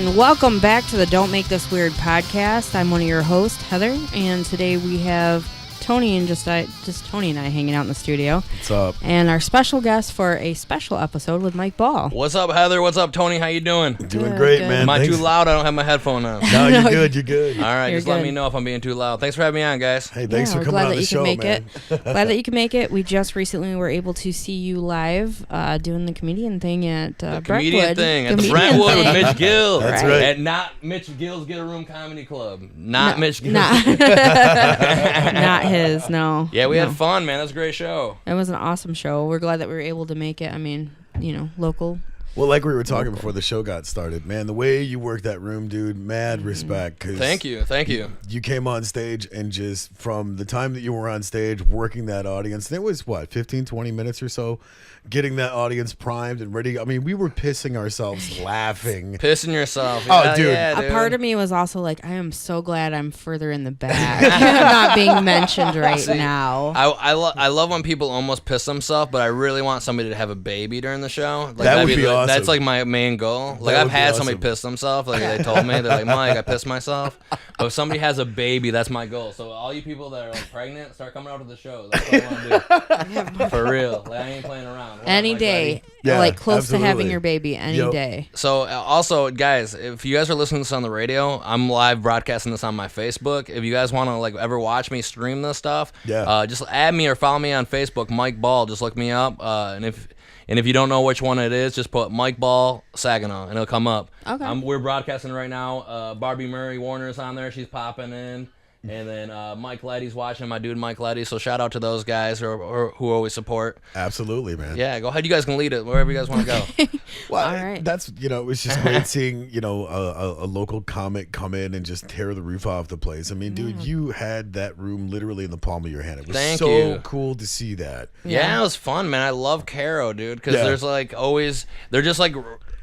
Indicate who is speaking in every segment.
Speaker 1: and welcome back to the Don't Make This Weird podcast. I'm one of your hosts, Heather, and today we have Tony and just Tony and I hanging out in the studio.
Speaker 2: What's up?
Speaker 1: And our special guest for a special episode with Mike Ball.
Speaker 3: What's up, Heather? What's up, Tony? How you doing?
Speaker 2: Doing great,
Speaker 1: good.
Speaker 2: man.
Speaker 3: Am I
Speaker 2: Thanks.
Speaker 3: too loud? I don't have my headphone on.
Speaker 2: No, you're good. You're good.
Speaker 3: All right,
Speaker 1: You're
Speaker 3: just let
Speaker 1: good.
Speaker 3: me know if I'm being too loud. Thanks for having me on, guys.
Speaker 2: Hey, thanks for
Speaker 1: we're
Speaker 2: coming
Speaker 1: glad
Speaker 2: on
Speaker 1: that
Speaker 2: the
Speaker 1: you
Speaker 2: show,
Speaker 1: can make
Speaker 2: man.
Speaker 1: it. Glad that you can make it. We just recently were able to see you live doing the comedian thing at Brentwood.
Speaker 3: Comedian thing at the
Speaker 1: Comedian
Speaker 3: Brentwood with
Speaker 1: thing.
Speaker 3: Mitch Gill.
Speaker 2: That's right.
Speaker 3: At not Mitch Gill's Get a Room Comedy Club. Not Mitch Gill.
Speaker 1: Not his, no.
Speaker 3: Yeah, we
Speaker 1: No.
Speaker 3: had fun, man. That's a great show.
Speaker 1: It was an awesome show. We're glad that we were able to make it. I mean, local.
Speaker 2: Well, like we were talking before the show got started, man, the way you work that room, dude, mad respect. 'Cause
Speaker 3: Thank you.
Speaker 2: You came on stage and just from the time that you were on stage working that audience, and it was, 15, 20 minutes or so, getting that audience primed and ready. I mean, we were pissing ourselves laughing.
Speaker 3: Pissing yourself.
Speaker 2: Oh,
Speaker 3: Yeah,
Speaker 2: dude.
Speaker 3: yeah,
Speaker 1: A part of me was also like, I am so glad I'm further in the back. I'm not being mentioned right now.
Speaker 3: I love when people almost piss themselves, but I really want somebody to have a baby during the show. Like,
Speaker 2: That would be awesome.
Speaker 3: That's like my main goal. Like,
Speaker 2: That
Speaker 3: I've
Speaker 2: would be
Speaker 3: had somebody
Speaker 2: awesome.
Speaker 3: piss themselves. Like, they told me, they're like, Mike, I pissed myself. But if somebody has a baby, that's my goal. So all you people that are like pregnant, start coming out to the show. That's what I want to do. For real. Like, I ain't playing around. What up,
Speaker 1: Any
Speaker 3: Mike,
Speaker 1: day.
Speaker 3: buddy?
Speaker 2: Yeah,
Speaker 1: like close to having
Speaker 2: absolutely.
Speaker 1: your baby any
Speaker 2: Yep.
Speaker 1: day.
Speaker 3: So also, guys, if you guys are listening to this on the radio, I'm live broadcasting this on my Facebook. If you guys want to like ever watch me stream this stuff,
Speaker 2: Yeah.
Speaker 3: just add me or follow me on Facebook, Mike Ball. Just look me up, and if you don't know which one it is, just put Mike Ball Saginaw, and it'll come up.
Speaker 1: Okay.
Speaker 3: We're broadcasting right now. Barbie Murray Warner's on there. She's popping in. And then Mike Letty's watching, my dude Mike Letty. So shout out to those guys who always support.
Speaker 2: Absolutely, man.
Speaker 3: Yeah, go ahead. You guys can lead it wherever you guys want to go.
Speaker 2: Well,
Speaker 1: All right.
Speaker 2: that's, it's just great seeing, a local comic come in and just tear the roof off the place. I mean, dude, you had that room literally in the palm of your hand. It was
Speaker 3: Thank
Speaker 2: so
Speaker 3: you.
Speaker 2: cool to see that.
Speaker 3: Yeah, it was fun, man. I love Caro, dude, because
Speaker 2: Yeah.
Speaker 3: there's like always, they're just like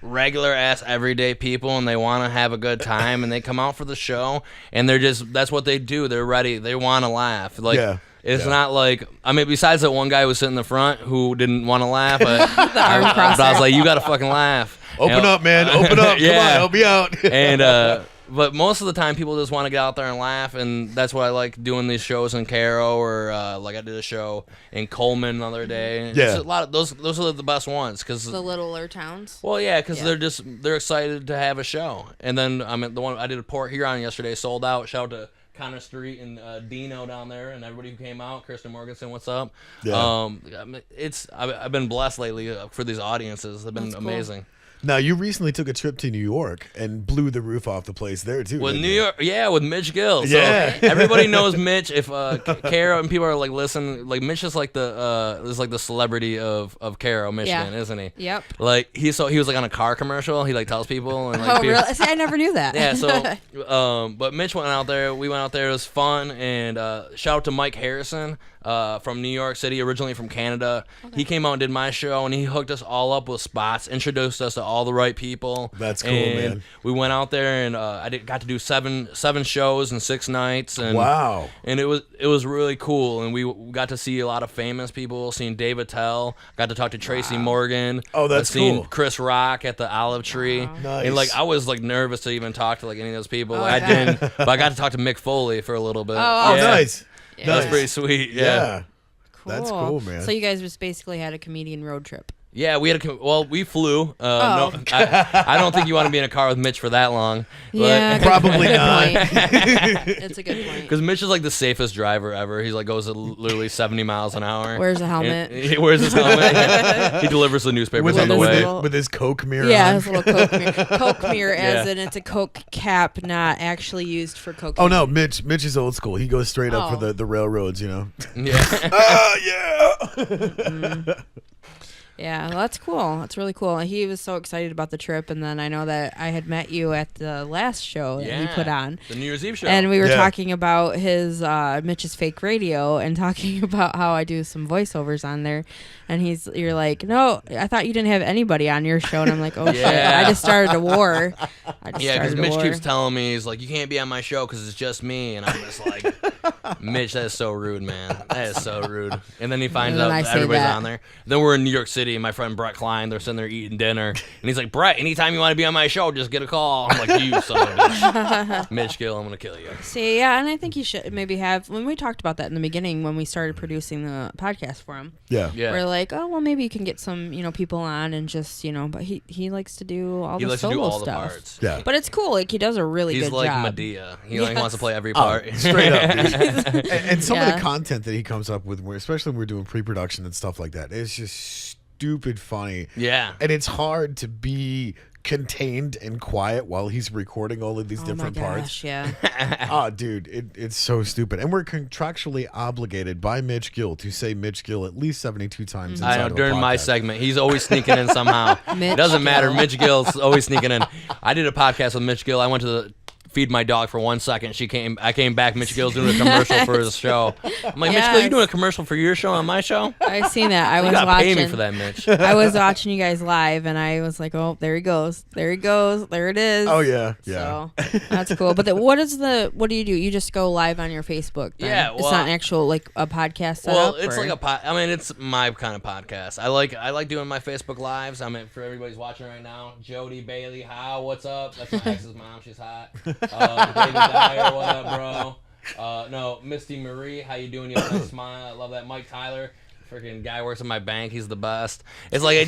Speaker 3: regular ass everyday people, and they want to have a good time, and they come out for the show, and that's what they do. They're ready. They want to laugh. Like,
Speaker 2: Yeah.
Speaker 3: it's
Speaker 2: Yeah.
Speaker 3: not like, I mean, besides that one guy who was sitting in the front who didn't want to laugh, but I was like, you got to fucking laugh.
Speaker 2: Open up, man. Open up.
Speaker 3: Yeah.
Speaker 2: Come on, help me out.
Speaker 3: And but most of the time people just want to get out there and laugh, and that's why I like doing these shows in Caro, or like I did a show in Coleman the other day.
Speaker 2: Yeah.
Speaker 3: It's a lot of those are the best ones, because
Speaker 1: The littler towns.
Speaker 3: well, yeah, because
Speaker 1: Yeah.
Speaker 3: they're excited to have a show. And then I mean, the one I did a Port Huron yesterday sold out. Shout out to Connor Street and Dino down there and everybody who came out. Kristen Morganson, what's up?
Speaker 2: Yeah.
Speaker 3: I mean, I've been blessed lately for these audiences. They've been
Speaker 1: That's cool.
Speaker 3: amazing.
Speaker 2: Now, you recently took a trip to New York and blew the roof off the place there, too.
Speaker 3: With
Speaker 2: didn't
Speaker 3: New
Speaker 2: you?
Speaker 3: York, yeah, with Mitch Gill. So
Speaker 2: Yeah.
Speaker 3: everybody knows Mitch. If Caro and people are like, listen, like Mitch is like the celebrity of Caro, Michigan,
Speaker 1: Yeah.
Speaker 3: isn't he?
Speaker 1: Yep.
Speaker 3: Like he was like on a car commercial. He like tells people and like
Speaker 1: Oh,
Speaker 3: people,
Speaker 1: really? See, I never knew that.
Speaker 3: yeah. So, but Mitch went out there. We went out there. It was fun. And shout out to Mike Harrison from New York City, originally from Canada. He came out and did my show, and he hooked us all up with spots, introduced us to all the right people.
Speaker 2: That's cool,
Speaker 3: and
Speaker 2: man.
Speaker 3: We went out there, and got to do seven shows in 6 nights. And
Speaker 2: Wow.
Speaker 3: and it was really cool, and we got to see a lot of famous people. Seen Dave Attell, got to talk to Tracy Morgan.
Speaker 2: Oh, that's
Speaker 3: seen
Speaker 2: cool.
Speaker 3: Chris Rock at the Olive Tree.
Speaker 2: Nice.
Speaker 3: And like I was like nervous to even talk to like any of those people.
Speaker 1: Oh,
Speaker 3: Like,
Speaker 1: I
Speaker 3: I didn't, but I got to talk to Mick Foley for a little bit.
Speaker 2: Oh,
Speaker 3: Yeah.
Speaker 2: nice.
Speaker 1: Yeah.
Speaker 3: That was
Speaker 2: Nice.
Speaker 3: pretty sweet.
Speaker 2: Yeah.
Speaker 3: Yeah.
Speaker 1: Cool.
Speaker 2: That's cool, man.
Speaker 1: So you guys just basically had a comedian road trip.
Speaker 3: Yeah, we had we flew.
Speaker 1: Oh.
Speaker 3: No, I don't think you want to be in a car with Mitch for that long.
Speaker 1: Yeah, good-
Speaker 2: Probably
Speaker 1: good
Speaker 2: not.
Speaker 1: point. It's a good point.
Speaker 3: Because Mitch is like the safest driver ever. He's like goes at literally 70 miles an hour.
Speaker 1: Wears a helmet.
Speaker 3: And he wears his helmet. He delivers the newspapers
Speaker 2: With,
Speaker 3: on the
Speaker 1: his
Speaker 3: way.
Speaker 1: little-
Speaker 2: with his Coke mirror
Speaker 1: Yeah,
Speaker 2: on.
Speaker 1: his little Coke mirror. Coke mirror, as
Speaker 3: Yeah.
Speaker 1: in it's a Coke cap, not actually used for cocaine.
Speaker 2: Oh, no, Mitch is old school. He goes straight up for
Speaker 1: Oh.
Speaker 2: the railroads,
Speaker 3: Yeah.
Speaker 2: Yeah.
Speaker 1: Yeah, well, that's cool. That's really cool. He was so excited about the trip, and then I know that I had met you at the last show that he put on.
Speaker 3: The New Year's Eve show.
Speaker 1: And we were
Speaker 2: Yeah.
Speaker 1: talking about his Mitch's Fake Radio and talking about how I do some voiceovers on there. And you're like, no, I thought you didn't have anybody on your show. And I'm like, oh shit,
Speaker 3: Yeah.
Speaker 1: I just started a war.
Speaker 3: yeah, because Mitch keeps telling me, he's like, you can't be on my show because it's just me. And I'm just like, Mitch, that is so rude, man. That is so rude. And then he finds
Speaker 1: And then
Speaker 3: out
Speaker 1: I
Speaker 3: that
Speaker 1: say
Speaker 3: everybody's
Speaker 1: that.
Speaker 3: on there. Then we're in New York City, and my friend Brett Klein, they're sitting there eating dinner. And he's like, Brett, anytime you want to be on my show, just get a call. I'm like, you son of a bitch. Mitch Gill, I'm going to kill you.
Speaker 1: See, yeah, and I think you should maybe have, when we talked about that in the beginning when we started producing the podcast for him.
Speaker 2: Yeah.
Speaker 3: Yeah.
Speaker 1: We're like, oh, well, maybe you can get some, people on and just, but he likes to do all
Speaker 3: He
Speaker 1: the
Speaker 3: likes to
Speaker 1: solo
Speaker 3: do all the
Speaker 1: stuff.
Speaker 3: parts.
Speaker 2: Yeah.
Speaker 1: But it's cool. Like, he does a really
Speaker 3: He's
Speaker 1: good
Speaker 3: like
Speaker 1: job.
Speaker 3: Medea. He like, wants to play every
Speaker 2: Oh,
Speaker 3: part.
Speaker 2: straight up. dude. and some of
Speaker 1: Yeah.
Speaker 2: the content that he comes up with, especially when we're doing pre-production and stuff like that, it's just stupid funny.
Speaker 3: Yeah.
Speaker 2: And it's hard to be contained and quiet while he's recording all of these
Speaker 1: Oh
Speaker 2: different
Speaker 1: my
Speaker 2: parts.
Speaker 1: gosh, yeah.
Speaker 2: Oh, dude, it's so stupid. And we're contractually obligated by Mitch Gill to say Mitch Gill at least 72 times
Speaker 3: I
Speaker 2: inside
Speaker 3: know,
Speaker 2: of a
Speaker 3: during my
Speaker 2: podcast.
Speaker 3: segment, he's always sneaking in somehow.
Speaker 1: Mitch
Speaker 3: It doesn't matter.
Speaker 1: Gill.
Speaker 3: Mitch Gill's always sneaking in. I did a podcast with Mitch Gill. I went to feed my dog for 1 second. I came back. Mitch Gill's doing a commercial for his show. I'm like, Mitch Gill, you
Speaker 1: Yes.
Speaker 3: doing a commercial for your show on my show?
Speaker 1: I seen that. I
Speaker 3: You
Speaker 1: was
Speaker 3: gotta
Speaker 1: watching.
Speaker 3: pay me for that, Mitch.
Speaker 1: I was watching you guys live, and I was like, "Oh, there he goes! There he goes! There it is!"
Speaker 2: Oh, yeah. Yeah.
Speaker 1: So that's cool. But what do you do? You just go live on your Facebook? Then?
Speaker 3: Yeah,
Speaker 1: it's
Speaker 3: well-
Speaker 1: not an actual like a podcast setup.
Speaker 3: Well, it's
Speaker 1: or?
Speaker 3: like I mean, it's my kind of podcast. I like doing my Facebook lives. I mean, for everybody's watching right now, Jody Bailey, how? What's up? That's my ex's mom. She's hot. David Dyer, what up, bro? No, Misty Marie, how you doing? You have a nice smile. I love that. Mike Tyler, freaking guy works at my bank. He's the best. It's like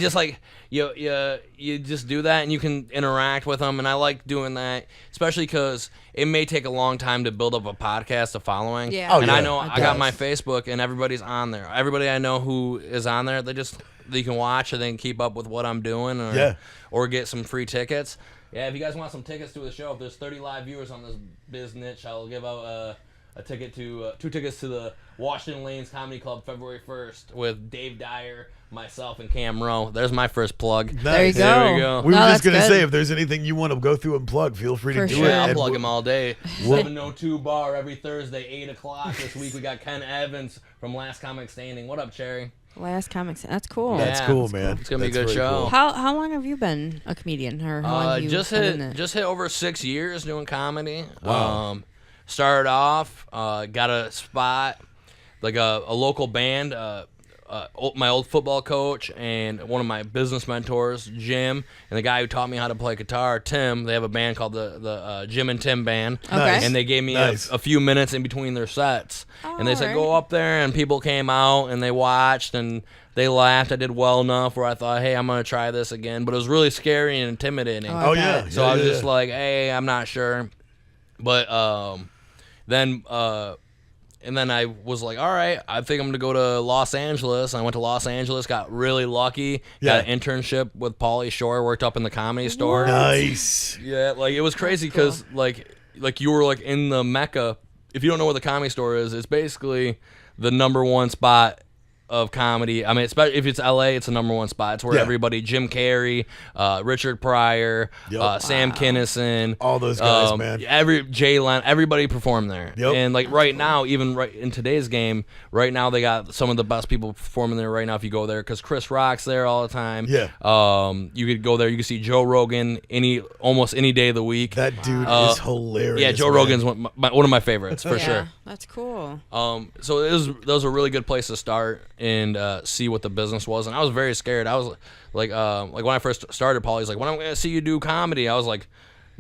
Speaker 3: you just do that and you can interact with them, and I like doing that, especially because it may take a long time to build up a podcast, a following.
Speaker 1: Yeah.
Speaker 2: Oh,
Speaker 3: and
Speaker 2: yeah,
Speaker 3: I know
Speaker 2: it
Speaker 3: I got
Speaker 2: does.
Speaker 3: my Facebook, and everybody's on there. Everybody I know who is on there, they can watch and then keep up with what I'm doing, or get some free tickets. Yeah, if you guys want some tickets to the show, if there's 30 live viewers on this biz niche, I'll give out a ticket to 2 tickets to the Washington Lanes Comedy Club February 1st with Dave Dyer, myself, and Cam Rowe. There's my first plug.
Speaker 1: There you
Speaker 2: Nice.
Speaker 1: go.
Speaker 3: There we go.
Speaker 2: We were
Speaker 1: No,
Speaker 2: just
Speaker 1: that's
Speaker 2: going to
Speaker 1: good.
Speaker 2: say, if there's anything you want to go through and plug, feel free
Speaker 1: For
Speaker 2: to do
Speaker 1: sure.
Speaker 2: it.
Speaker 3: Yeah, I'll
Speaker 2: And
Speaker 3: plug
Speaker 2: we'll-
Speaker 3: him all day.
Speaker 2: Well-
Speaker 3: 702 Bar every Thursday, 8 o'clock. This week we got Ken Evans from Last Comic Standing. What up, Cherry?
Speaker 1: Last comics. That's cool.
Speaker 2: That's
Speaker 3: Yeah,
Speaker 2: cool,
Speaker 3: it's
Speaker 2: man.
Speaker 3: It's gonna be a
Speaker 2: That's
Speaker 3: good
Speaker 2: very
Speaker 3: show.
Speaker 2: cool.
Speaker 1: How long have you been a comedian, or how long have you
Speaker 3: Just
Speaker 1: been in it?
Speaker 3: hit over 6 years doing comedy.
Speaker 2: Wow.
Speaker 3: Started off, got a spot, like a local band. My old football coach and one of my business mentors, Jim, and the guy who taught me how to play guitar, Tim. They have a band called the Jim and Tim Band.
Speaker 1: Okay.
Speaker 2: Nice.
Speaker 3: And they gave me
Speaker 2: Nice.
Speaker 3: a few minutes in between their sets. And they said,
Speaker 1: alright.
Speaker 3: go up there, and people came out, and they watched, and they laughed. I did well enough where I thought, hey, I'm going to try this again. But it was really scary and intimidating.
Speaker 1: I
Speaker 2: Oh,
Speaker 1: bet.
Speaker 2: yeah.
Speaker 3: So I was just like, hey, I'm not sure. But then and then I was like, all right, I think I'm going to go to Los Angeles. I went to Los Angeles, got really lucky, got
Speaker 2: Yeah.
Speaker 3: an internship with Pauly Shore, worked up in the Comedy Store.
Speaker 2: Nice.
Speaker 3: Yeah, like it was crazy because like you were like in the Mecca. If you don't know where the Comedy Store is, it's basically the #1 spot of comedy. I mean, especially if it's LA, it's the #1 spot. It's where
Speaker 2: Yeah.
Speaker 3: everybody, Jim Carrey, Richard Pryor,
Speaker 2: Yep.
Speaker 3: Sam Kinison,
Speaker 2: All those guys, man.
Speaker 3: Jay Leno, everybody performed there.
Speaker 2: Yep.
Speaker 3: And like right now, even right in today's game, right now they got some of the best people performing there right now. If you go there, because Chris Rock's there all the time.
Speaker 2: Yeah.
Speaker 3: You could go there. You can see Joe Rogan almost any day of the week.
Speaker 2: That dude is hilarious.
Speaker 3: Yeah, Joe
Speaker 2: man.
Speaker 3: Rogan's one of my favorites for
Speaker 1: Yeah,
Speaker 3: sure.
Speaker 1: That's cool.
Speaker 3: So that was a really good place to start and see what the business was. And I was very scared. I was like when I first started, Paulie's like, when am I going to see you do comedy? I was like,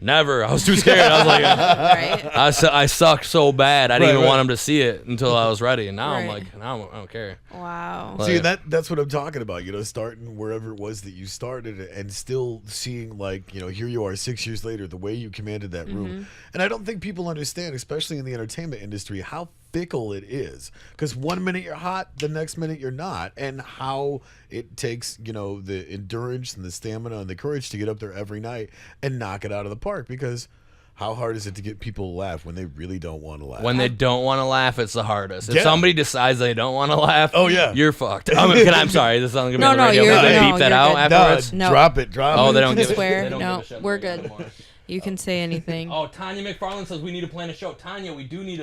Speaker 3: never. I was too scared. I was like,
Speaker 1: Right?
Speaker 3: I sucked so bad. I didn't
Speaker 2: Right,
Speaker 3: even
Speaker 2: right.
Speaker 3: want him to see it until I was ready. And now I'm
Speaker 1: Right.
Speaker 3: like, now I don't care.
Speaker 1: Wow.
Speaker 3: Like-
Speaker 2: See, that's what I'm talking about. Starting wherever it was that you started, and still seeing here you are 6 years later, the way you commanded that room. And I don't think people understand, especially in the entertainment industry, how fickle it is. Because 1 minute you're hot, the next minute you're not, and how it takes the endurance and the stamina and the courage to get up there every night and knock it out of the park. Because how hard is it to get people to laugh when they really don't want to laugh?
Speaker 3: When they don't want to laugh, it's the hardest. If
Speaker 2: Yeah.
Speaker 3: somebody decides they don't want to laugh,
Speaker 2: Oh, yeah.
Speaker 3: you're fucked. I'm sorry, this is not gonna be
Speaker 1: No,
Speaker 3: on the
Speaker 1: no,
Speaker 3: radio.
Speaker 1: you're-
Speaker 3: Can they
Speaker 1: no,
Speaker 3: beep that
Speaker 1: you're
Speaker 3: out
Speaker 1: good.
Speaker 2: no,
Speaker 3: afterwards?
Speaker 1: No.
Speaker 2: drop it.
Speaker 3: Oh,
Speaker 2: it.
Speaker 3: they don't
Speaker 1: can
Speaker 3: give a-
Speaker 1: swear.
Speaker 3: they don't
Speaker 1: No,
Speaker 3: give a shit
Speaker 1: we're
Speaker 3: about that
Speaker 1: good.
Speaker 3: anymore.
Speaker 1: You can say anything.
Speaker 3: Oh, Tanya McFarland says we need to plan a show. Tanya, we do need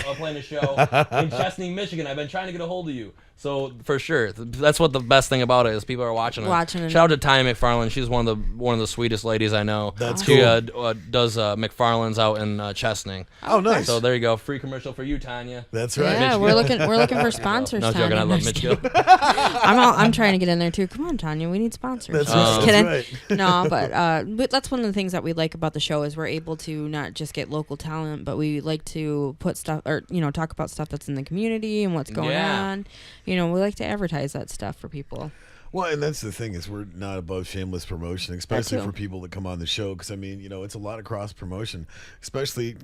Speaker 3: playing a show in Chesney, Michigan. I've been trying to get a hold of you. So for sure, that's what the best thing about it is. People are watching it.
Speaker 1: Watching it.
Speaker 3: Shout out to Tanya McFarland. She's one of the sweetest ladies I know.
Speaker 2: That's
Speaker 3: she
Speaker 2: cool.
Speaker 3: does McFarland's out in Chesney.
Speaker 2: Oh, nice.
Speaker 3: So there you go, free commercial for you, Tanya.
Speaker 2: That's right.
Speaker 1: Yeah, we're looking for sponsors.
Speaker 3: No joking,
Speaker 1: Tanya.
Speaker 3: I love
Speaker 1: Just
Speaker 3: Mitch
Speaker 1: kidding.
Speaker 3: Gill.
Speaker 1: I'm trying to get in there too. Come on, Tanya, we need sponsors.
Speaker 2: That's
Speaker 1: Just
Speaker 2: right.
Speaker 1: kidding.
Speaker 2: That's right.
Speaker 1: No, but that's one of the things that we like about the show is we're able to not just get local talent, but we like to put stuff or talk about stuff that's in the community and what's going on. We like to advertise that stuff for people.
Speaker 2: Well, and that's the thing is we're not above shameless promotion, especially
Speaker 1: too.
Speaker 2: for people that come on the show. Because I mean, it's a lot of cross promotion, especially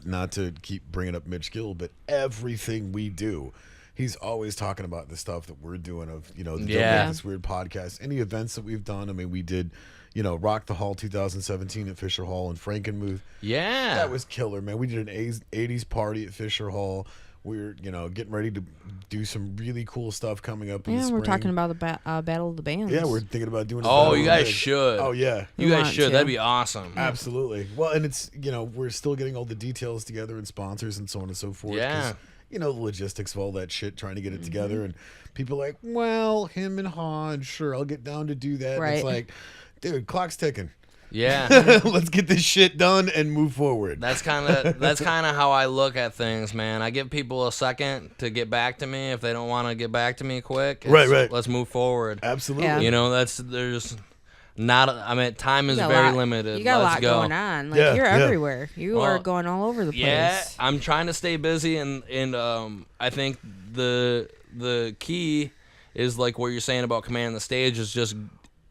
Speaker 2: not to keep bringing up Mitch Gill, but everything we do, he's always talking about the stuff that we're doing of the Don't Make This Weird podcast, any events that we've done. I mean, we did Rock the Hall 2017 at Fisher Hall in Frankenmuth.
Speaker 3: Yeah,
Speaker 2: that was killer, man. We did an 80s party at Fisher Hall. We're getting ready to do some really cool stuff coming up in the spring.
Speaker 1: We're talking about the Battle of the Bands.
Speaker 2: Yeah, we're thinking about doing.
Speaker 3: You guys should.
Speaker 2: Oh yeah,
Speaker 3: you guys should. That'd be awesome.
Speaker 2: Absolutely. Well, and it's we're still getting all the details together and sponsors and so on and so forth.
Speaker 3: Yeah.
Speaker 2: The logistics of all that shit, trying to get it together, and people are like, well, him and Hodge, sure, I'll get down to do that.
Speaker 1: Right.
Speaker 2: And it's like, dude, clock's ticking.
Speaker 3: Yeah.
Speaker 2: Let's get this shit done and move forward.
Speaker 3: That's kind of how I look at things, man. I give people a second to get back to me if they don't want to get back to me quick.
Speaker 2: Right.
Speaker 3: Let's move forward.
Speaker 2: Absolutely.
Speaker 1: Yeah.
Speaker 3: There's not. Time is very limited.
Speaker 1: You got
Speaker 3: Let's
Speaker 1: a lot
Speaker 3: go.
Speaker 1: going on. Like
Speaker 2: Yeah,
Speaker 1: you're
Speaker 2: yeah.
Speaker 1: everywhere. You are going all over the place.
Speaker 3: Yeah, I'm trying to stay busy, and I think the key is like what you're saying about commanding the stage is just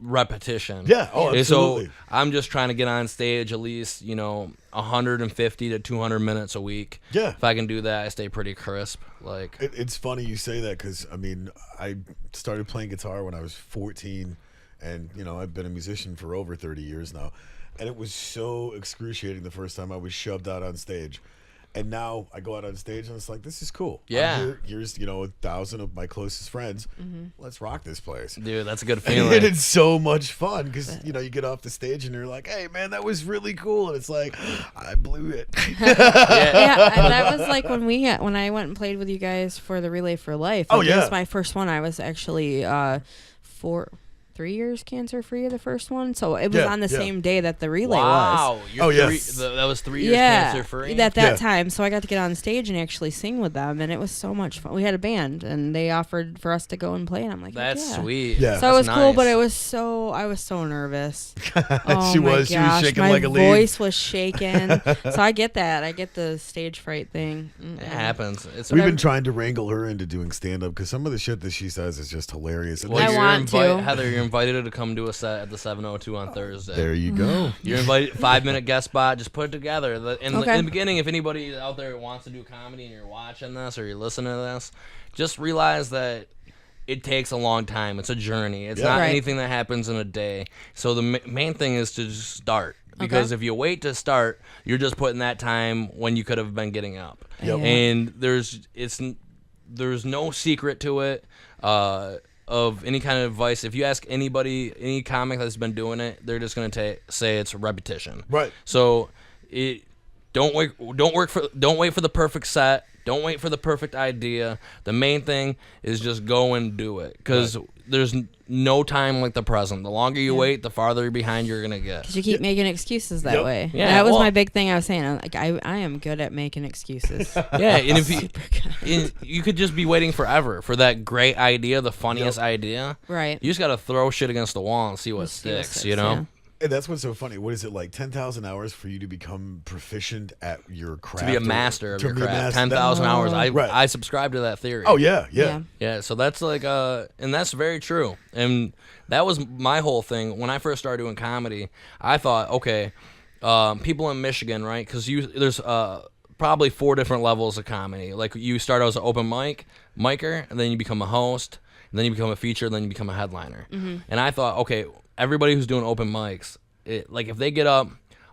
Speaker 3: repetition.
Speaker 2: Yeah. Oh, absolutely.
Speaker 3: So I'm just trying to get on stage at least 150 to 200 minutes a week.
Speaker 2: Yeah.
Speaker 3: If I can do that, I stay pretty crisp. Like
Speaker 2: It's funny you say that because I mean I started playing guitar when I was 14, and I've been a musician for over 30 years now, and it was so excruciating the first time I was shoved out on stage. And now I go out on stage and it's like, this is cool.
Speaker 3: Yeah.
Speaker 2: Here's 1,000 of my closest friends. Let's rock this place.
Speaker 3: dude, that's a good feeling.
Speaker 2: And it's so much fun because you get off the stage and you're like, hey man, that was really cool. And it's like, I blew it.
Speaker 1: Yeah, and that was like when I went and played with you guys for the Relay for Life.
Speaker 2: Oh,
Speaker 1: Like,
Speaker 2: yeah.
Speaker 1: It was my first one. I was actually 3 years cancer free the first one, so it was on the same day that the relay was.
Speaker 3: Wow.
Speaker 2: yes.
Speaker 3: That was 3 years cancer free.
Speaker 1: At that
Speaker 2: Yeah.
Speaker 1: time, so I got to get on stage and actually sing with them, and it was so much fun. We had a band, and they offered for us to go and play, and I'm like,
Speaker 3: That's
Speaker 1: yeah.
Speaker 3: sweet.
Speaker 2: Yeah.
Speaker 1: So it was
Speaker 3: That's
Speaker 1: cool,
Speaker 3: nice.
Speaker 1: but I was so nervous. Oh
Speaker 2: She
Speaker 1: my
Speaker 2: was
Speaker 1: gosh,
Speaker 2: shaking
Speaker 1: my
Speaker 2: like a leaf.
Speaker 1: voice was shaking. So I get that. I get the stage fright thing.
Speaker 3: It happens. It's
Speaker 2: We've been trying to wrangle her into doing stand-up because some of the shit that she says is just hilarious. And
Speaker 3: Well,
Speaker 1: I
Speaker 3: you're
Speaker 1: want to.
Speaker 3: Heather, you're invited to come do a set at the 702 on Thursday.
Speaker 2: there you go.
Speaker 3: You're invited. 5-minute guest spot. Just put it together. In
Speaker 1: Okay.
Speaker 3: the beginning, if anybody out there wants to do comedy and you're watching this or you're listening to this, just realize that it takes a long time. It's a journey. It's not
Speaker 1: Right.
Speaker 3: anything that happens in a day. So the main thing is to just start. Because if you wait to start, you're just putting that time when you could have been getting up.
Speaker 2: Yep.
Speaker 1: Yeah.
Speaker 3: And there's no secret to it. Of any kind of advice, if you ask anybody, any comic that's been doing it, they're just gonna say it's repetition.
Speaker 2: Right.
Speaker 3: So, don't wait for the perfect set. Don't wait for the perfect idea. The main thing is just go and do it, because there's no time like the present. The longer you wait, the farther behind you're gonna get.
Speaker 1: Because you keep making excuses that
Speaker 2: Yep.
Speaker 1: way.
Speaker 3: Yeah,
Speaker 1: That was
Speaker 3: well-
Speaker 1: my big thing I was saying. Like, I am good at making excuses.
Speaker 3: Yeah, and if you
Speaker 1: Super good.
Speaker 3: you could just be waiting forever for that great idea, the funniest idea.
Speaker 1: Right.
Speaker 3: You just gotta throw shit against the wall and see what
Speaker 1: See what
Speaker 3: sticks.
Speaker 1: sticks,
Speaker 3: You know.
Speaker 1: yeah.
Speaker 2: And that's what's so funny. What is it, like 10,000 hours for you to become proficient at your craft?
Speaker 3: To be a
Speaker 2: or-
Speaker 3: master of
Speaker 2: to
Speaker 3: your
Speaker 2: be a
Speaker 3: craft.
Speaker 2: master-
Speaker 3: 10,000 hours.
Speaker 2: Right.
Speaker 3: I subscribe to that theory.
Speaker 2: Oh, yeah, yeah.
Speaker 3: Yeah, so that's like and that's very true. And that was my whole thing when I first started doing comedy. I thought, okay, people in Michigan, right? Because there's probably 4 different levels of comedy. Like you start out as an open micer, and then you become a host, and then you become a feature, and then you become a headliner. And I thought, okay, everybody who's doing open mics, like if they get up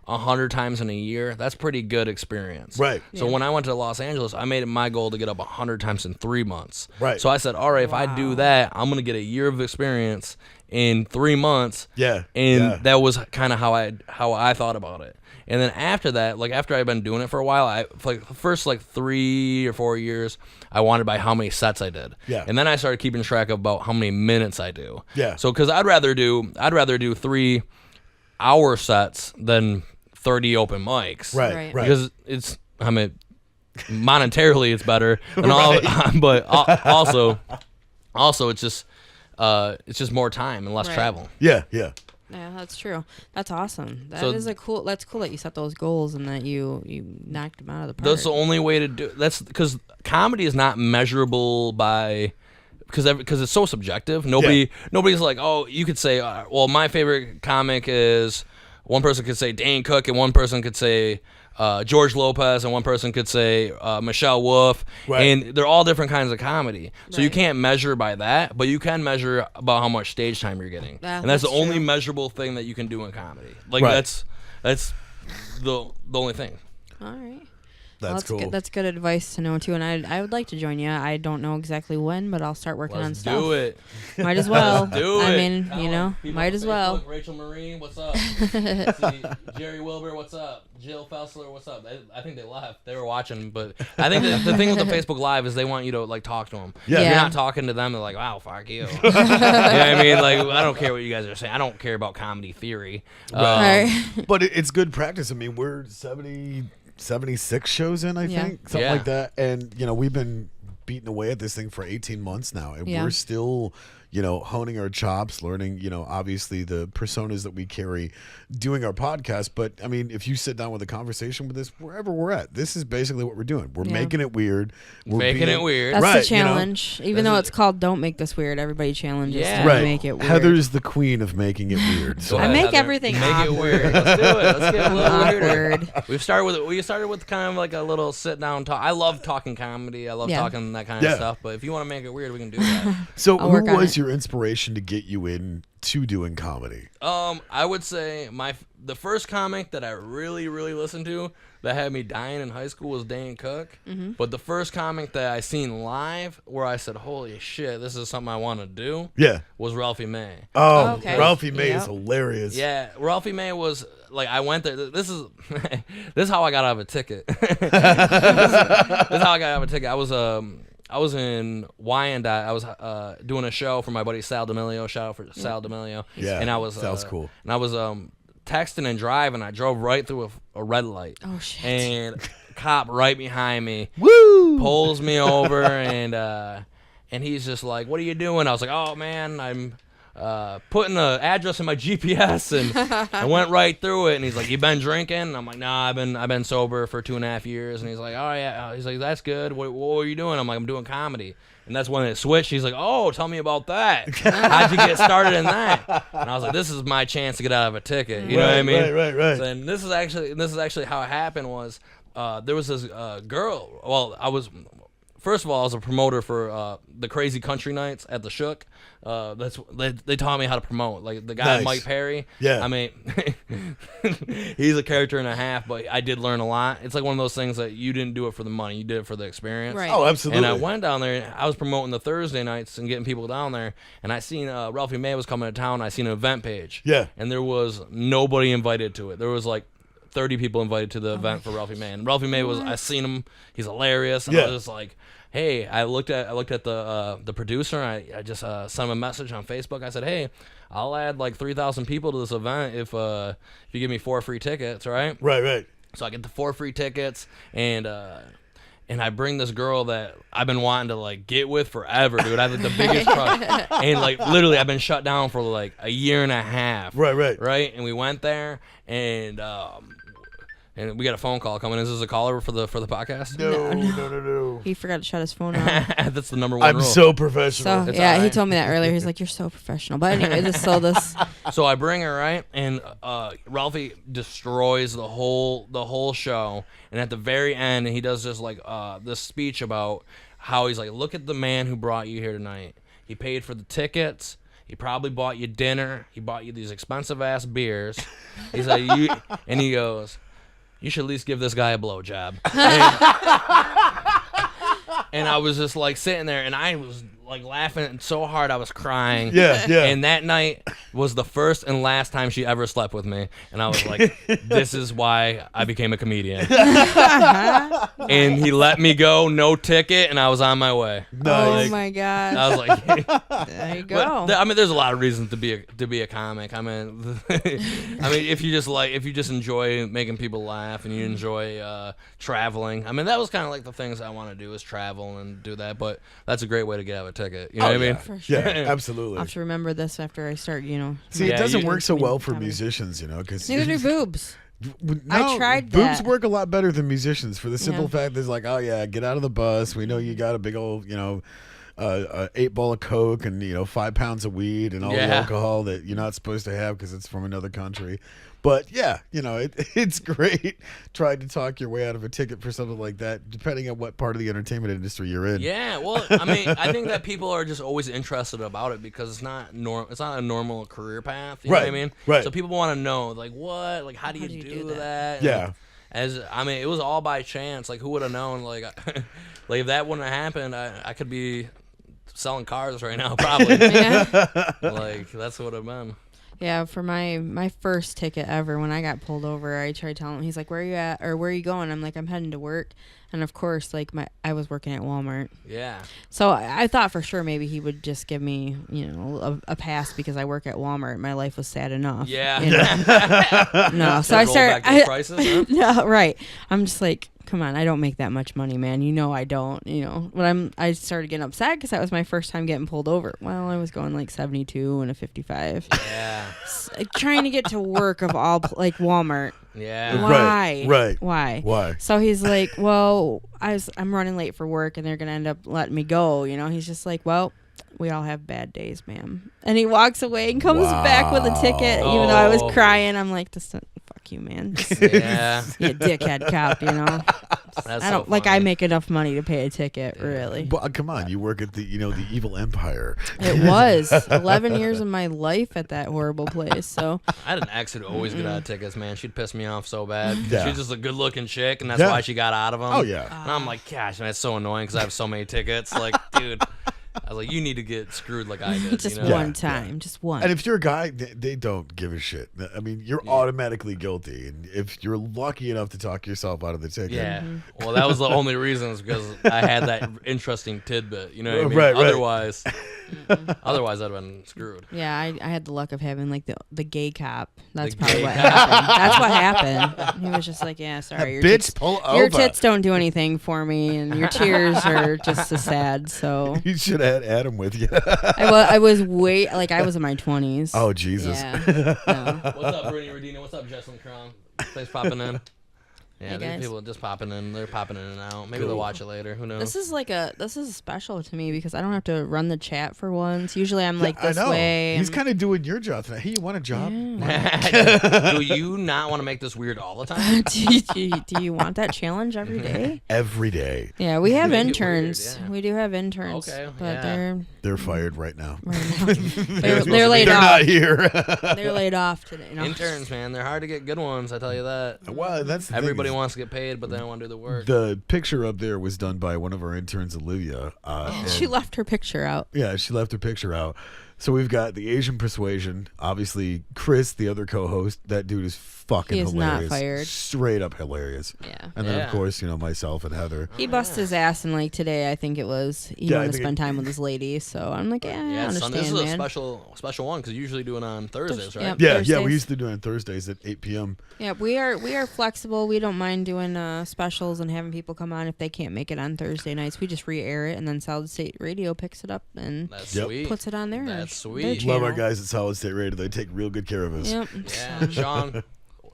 Speaker 3: 100 times in a year, that's pretty good experience.
Speaker 2: Right.
Speaker 3: So when I went to Los Angeles, I made it my goal to get up 100 times in 3 months.
Speaker 2: Right.
Speaker 3: So I said, all right, if I do that, I'm going to get a year of experience in 3 months.
Speaker 2: Yeah,
Speaker 3: And
Speaker 2: yeah.
Speaker 3: that was kind of how I thought about it. And then after that, like after I've been doing it for a while, like the first like 3 or 4 years, I wanted by how many sets I did.
Speaker 2: Yeah.
Speaker 3: And then I started keeping track of about how many minutes I do.
Speaker 2: Yeah.
Speaker 3: So because I'd rather do 3-hour sets than 30 open mics.
Speaker 2: Right.
Speaker 3: Because monetarily it's better, and all, but also it's just more time and less travel.
Speaker 2: Yeah.
Speaker 1: Yeah, that's true. That's awesome. That's cool that you set those goals and that you knocked them out of the park.
Speaker 3: That's the only way to do. That's because comedy is not measurable by. Because it's so subjective. Nobody's like, oh, you could say, well, my favorite comic is, one person could say Dane Cook, and one person could say George Lopez, and one person could say Michelle Wolf, and they're all different kinds of comedy. So you can't measure by that, but you can measure about how much stage time you're getting, and that's the only measurable thing that you can do in comedy. Like that's the only thing.
Speaker 1: All right.
Speaker 2: That's cool.
Speaker 1: That's good advice to know too, and I would like to join you. I don't know exactly when, but I'll start working on stuff.
Speaker 3: Do it.
Speaker 1: Might as well.
Speaker 3: Do it.
Speaker 1: I mean, might as well.
Speaker 3: Rachel Marine, what's up? Jerry Wilbur, what's up? Jill Fessler, what's up? I think they left. They were watching, but I think the thing with the Facebook Live is they want you to like talk to them.
Speaker 2: Yeah.
Speaker 3: If you're not talking to them, they're like, wow, fuck you. You know what I mean? Like, I don't care what you guys are saying. I don't care about comedy theory.
Speaker 2: But it's good practice. I mean, we're 76 shows in, I think, something like that. And, we've been beating away at this thing for 18 months now. And we're still, honing our chops, learning, obviously the personas that we carry doing our podcast. But, I mean, if you sit down with a conversation with us, wherever we're at, this is basically what we're doing. We're making it weird.
Speaker 3: We're making it weird.
Speaker 1: That's the challenge. Even though it's called Don't Make This Weird, everybody challenges to make it weird.
Speaker 2: Heather's the queen of making it weird. So.
Speaker 1: I make everything
Speaker 3: Make it weird. Let's do it. Let's get a little weirder. We started with kind of like a little sit down talk. I love talking comedy. I love talking that kind of stuff. But if you want to make it weird, we can do that.
Speaker 2: So who was your inspiration to get you into doing comedy?
Speaker 3: I would say the first comic that I really, really listened to that had me dying in high school was Dane Cook. Mm-hmm. But the first comic that I seen live where I said, holy shit, this is something I want to do, was Ralphie May.
Speaker 2: Oh, okay. Ralphie May is hilarious.
Speaker 3: Yeah, Ralphie May was, like, I went there. This is how I got out of a ticket. This is how I got out of a ticket. I was in Wyandotte. I was doing a show for my buddy Sal D'Amelio. Shout out for Sal D'Amelio.
Speaker 2: Yeah,
Speaker 3: and I was
Speaker 2: Sal's cool.
Speaker 3: And I was texting and driving. I drove right through a red light.
Speaker 1: Oh shit!
Speaker 3: And a cop right behind me, pulls me over, and he's just like, "What are you doing?" I was like, "Oh man, I'm putting the address in my GPS," and I went right through it. And he's like, "You been drinking?" And I'm like, "Nah, I've been sober for 2.5 years." And he's like, "Oh yeah." He's like, "That's good. What were you doing?" I'm like, "I'm doing comedy." And that's when it switched. He's like, "Oh, tell me about that. How'd you get started in that?" And I was like, "This is my chance to get out of a ticket." You know what I mean?
Speaker 2: Right.
Speaker 3: So, and this is actually how it happened. Was there was this girl? Well, first of all, I was a promoter for the Crazy Country Nights at the Shook. They taught me how to promote. Like the guy Mike Perry.
Speaker 2: Yeah.
Speaker 3: I mean, he's a character and a half, but I did learn a lot. It's like one of those things that you didn't do it for the money, you did it for the experience.
Speaker 1: Right.
Speaker 2: Oh, absolutely.
Speaker 3: And I went down there. And I was promoting the Thursday nights and getting people down there. And I seen Ralphie May was coming to town. I seen an event page.
Speaker 2: Yeah.
Speaker 3: And there was nobody invited to it. There was like 30 people invited to the event for Ralphie May. And Ralphie May I seen him. He's hilarious. And I was just like, hey, I looked at the producer. I just sent him a message on Facebook. I said, hey, I'll add like 3,000 people to this event if you give me 4 free tickets, right?
Speaker 2: Right.
Speaker 3: So I get the 4 free tickets, and I bring this girl that I've been wanting to like get with forever, dude. I have like, the biggest crush, and like literally I've been shut down for like a year and a half.
Speaker 2: Right.
Speaker 3: And we went there, and we got a phone call coming. Is this a caller for the podcast?
Speaker 2: No.
Speaker 1: He forgot to shut his phone off.
Speaker 3: That's the number one
Speaker 2: I'm
Speaker 3: rule.
Speaker 2: so professional.
Speaker 1: So yeah, he told me that earlier. He's like, "You're so professional." But anyway, this.
Speaker 3: So I bring her, right, and Ralphie destroys the whole show. And at the very end, he does this like this speech about how he's like, "Look at the man who brought you here tonight. He paid for the tickets. He probably bought you dinner. He bought you these expensive ass beers." He's like, and he goes, "You should at least give this guy a blowjob." And I was just like sitting there, and I was like laughing so hard I was crying.
Speaker 2: Yeah, yeah.
Speaker 3: And that night was the first and last time she ever slept with me, and I was like, "This is why I became a comedian." And he let me go, no ticket, and I was on my way.
Speaker 2: Nice.
Speaker 1: Oh my god.
Speaker 3: I was like,
Speaker 1: There you go.
Speaker 3: I mean, there's a lot of reasons to be a comic. I mean, if you just enjoy making people laugh and you enjoy traveling. I mean, that was kind of like the things I want to do is travel and do that. But that's a great way to get out of a ticket. You know what I mean?
Speaker 1: For sure.
Speaker 2: Yeah, absolutely.
Speaker 1: I'll have to remember this after I start,
Speaker 2: See,
Speaker 3: Yeah,
Speaker 2: it doesn't
Speaker 3: you-
Speaker 2: work so well for
Speaker 1: comedy.
Speaker 2: musicians, because
Speaker 1: Neither do boobs.
Speaker 2: No,
Speaker 1: I tried
Speaker 2: boobs
Speaker 1: that.
Speaker 2: work a lot better than musicians for the simple
Speaker 1: Yeah.
Speaker 2: fact that it's like, oh yeah, get out of the bus. We know you got a big old, 8-ball of coke and 5 pounds of weed and all the
Speaker 3: Yeah.
Speaker 2: alcohol that you're not supposed to have because it's from another country. But yeah, it's great trying to talk your way out of a ticket for something like that, depending on what part of the entertainment industry you're in.
Speaker 3: Yeah, well, I mean, I think that people are just always interested about it because it's not a normal career path. You know what I
Speaker 2: Right,
Speaker 3: mean?
Speaker 2: right.
Speaker 3: So people want to know, like, what, like, how do you do that? And
Speaker 2: Yeah.
Speaker 3: it was all by chance. Like, who would have known? Like, like if that wouldn't have happened, I could be selling cars right now, probably.
Speaker 1: Yeah.
Speaker 3: Like, that's what it would have been.
Speaker 1: Yeah, for my first ticket ever, when I got pulled over, I tried telling him, he's like, "Where are you at?" or "Where are you going?" I'm like, "I'm heading to work." And of course, like I was working at Walmart.
Speaker 3: Yeah.
Speaker 1: So I thought for sure maybe he would just give me, a pass because I work at Walmart. My life was sad enough.
Speaker 3: Yeah.
Speaker 1: you know? No, so I
Speaker 3: Roll
Speaker 1: started.
Speaker 3: back those prices, huh?
Speaker 1: No, right. I'm just like, come on, I don't make that much money, man. I don't. But I started getting upset because that was my first time getting pulled over. Well, I was going like 72 and a 55.
Speaker 3: Yeah.
Speaker 1: Like, trying to get to work of all like Walmart.
Speaker 3: Yeah.
Speaker 1: Why?
Speaker 2: Right.
Speaker 1: Why? So he's like, well, I'm running late for work and they're gonna end up letting me go. He's just like, well, we all have bad days, ma'am. And he walks away and comes back with a ticket, even though I was
Speaker 3: Oh.
Speaker 1: crying. I'm like, fuck you, man.
Speaker 3: Yeah.
Speaker 1: You dickhead cop,
Speaker 3: That's
Speaker 1: I don't
Speaker 3: so
Speaker 1: like. I
Speaker 3: funny.
Speaker 1: make enough money to pay a ticket, really.
Speaker 2: But come on, you work at the the evil empire.
Speaker 1: It was 11 years of my life at that horrible place. So
Speaker 3: I had an ex who'd always get out of tickets, man. She'd piss me off so bad.
Speaker 2: Yeah.
Speaker 3: She's just a good-looking chick, and that's
Speaker 2: Yeah.
Speaker 3: why she got out of them.
Speaker 2: Oh yeah.
Speaker 3: And I'm like, gosh, man, it's so annoying because I have so many tickets. Like, dude, I was like, you need to get screwed like I did.
Speaker 1: just
Speaker 3: you know?
Speaker 2: Yeah,
Speaker 1: one time, just one.
Speaker 2: And if you're a guy, they don't give a shit. I mean, you're automatically guilty. And if you're lucky enough to talk yourself out of the ticket,
Speaker 3: Yeah. Well, that was the only reason is because I had that interesting tidbit. You know what I mean?
Speaker 2: Right, right.
Speaker 3: Otherwise, I'd have been screwed.
Speaker 1: Yeah, I had the luck of having like the gay cop. That's
Speaker 3: The
Speaker 1: probably
Speaker 3: gay
Speaker 1: what
Speaker 3: cop.
Speaker 1: happened. That's what happened. He was just like, yeah, sorry, your
Speaker 2: bitch,
Speaker 1: tits,
Speaker 2: pull
Speaker 1: your
Speaker 2: over.
Speaker 1: tits don't do anything for me, and your tears are just as sad. So
Speaker 2: You should have had Adam with you.
Speaker 1: I was I was in my 20s.
Speaker 2: Oh Jesus.
Speaker 1: Yeah. No.
Speaker 3: What's up, Brittany Rodino? What's up, Jesselyn Cron? Thanks for popping in. Yeah,
Speaker 1: Hey,
Speaker 3: these
Speaker 1: guys.
Speaker 3: people are just popping in. They're popping in and out. Maybe
Speaker 2: Cool.
Speaker 3: they'll watch it later. Who knows?
Speaker 1: This is special to me because I don't have to run the chat for once. Usually I'm like this
Speaker 2: I know.
Speaker 1: way.
Speaker 2: He's
Speaker 1: and-
Speaker 2: kind of doing your job tonight. Hey, you want a job?
Speaker 3: Do you not want to make this weird all the time?
Speaker 1: do you want that challenge every day?
Speaker 2: Every day.
Speaker 1: Yeah, we have
Speaker 3: Make it weird,
Speaker 1: interns.
Speaker 3: yeah.
Speaker 1: We do have interns.
Speaker 3: Okay,
Speaker 1: but
Speaker 3: yeah.
Speaker 2: They're fired right now.
Speaker 1: they're laid
Speaker 2: They're
Speaker 1: off.
Speaker 2: not here.
Speaker 1: They're laid off today. No.
Speaker 3: Interns, man, they're hard to get good ones. I tell you that.
Speaker 2: Well, that's the thing
Speaker 3: Everybody
Speaker 2: is
Speaker 3: wants to get paid, but they don't want to do the work.
Speaker 2: The picture up there was done by one of our interns, Olivia. And
Speaker 1: She left her picture out.
Speaker 2: yeah, she left her picture out. So we've got the Asian Persuasion. Obviously, Chris, the other co-host. That dude is fucking
Speaker 1: He is not
Speaker 2: hilarious.
Speaker 1: fired.
Speaker 2: Straight up hilarious.
Speaker 1: Yeah.
Speaker 2: And then,
Speaker 3: Yeah.
Speaker 2: of course, myself and Heather.
Speaker 1: He busted his ass, and like today, I think it was he
Speaker 2: Yeah, I
Speaker 1: wanted to
Speaker 2: think
Speaker 1: spend time with his lady. So I'm like, yeah, I
Speaker 3: Yeah,
Speaker 1: understand,
Speaker 3: Sunday. This is
Speaker 1: man.
Speaker 3: a special one because you usually do it on Thursdays, right?
Speaker 1: Yep.
Speaker 2: Yeah, yeah.
Speaker 1: Thursdays.
Speaker 2: We used to do it on Thursdays at 8 p.m.
Speaker 1: Yeah, we are flexible. We don't mind doing specials and having people come on if they can't make it on Thursday nights. We just re-air it, and then Solid State Radio picks it up and
Speaker 3: That's
Speaker 2: Yep.
Speaker 3: sweet.
Speaker 1: puts it on there.
Speaker 3: That's
Speaker 1: their
Speaker 3: sweet.
Speaker 2: Love our
Speaker 1: channel.
Speaker 2: guys at Solid State Radio. They take real good care of us.
Speaker 1: Yep.
Speaker 3: Yeah, Sean.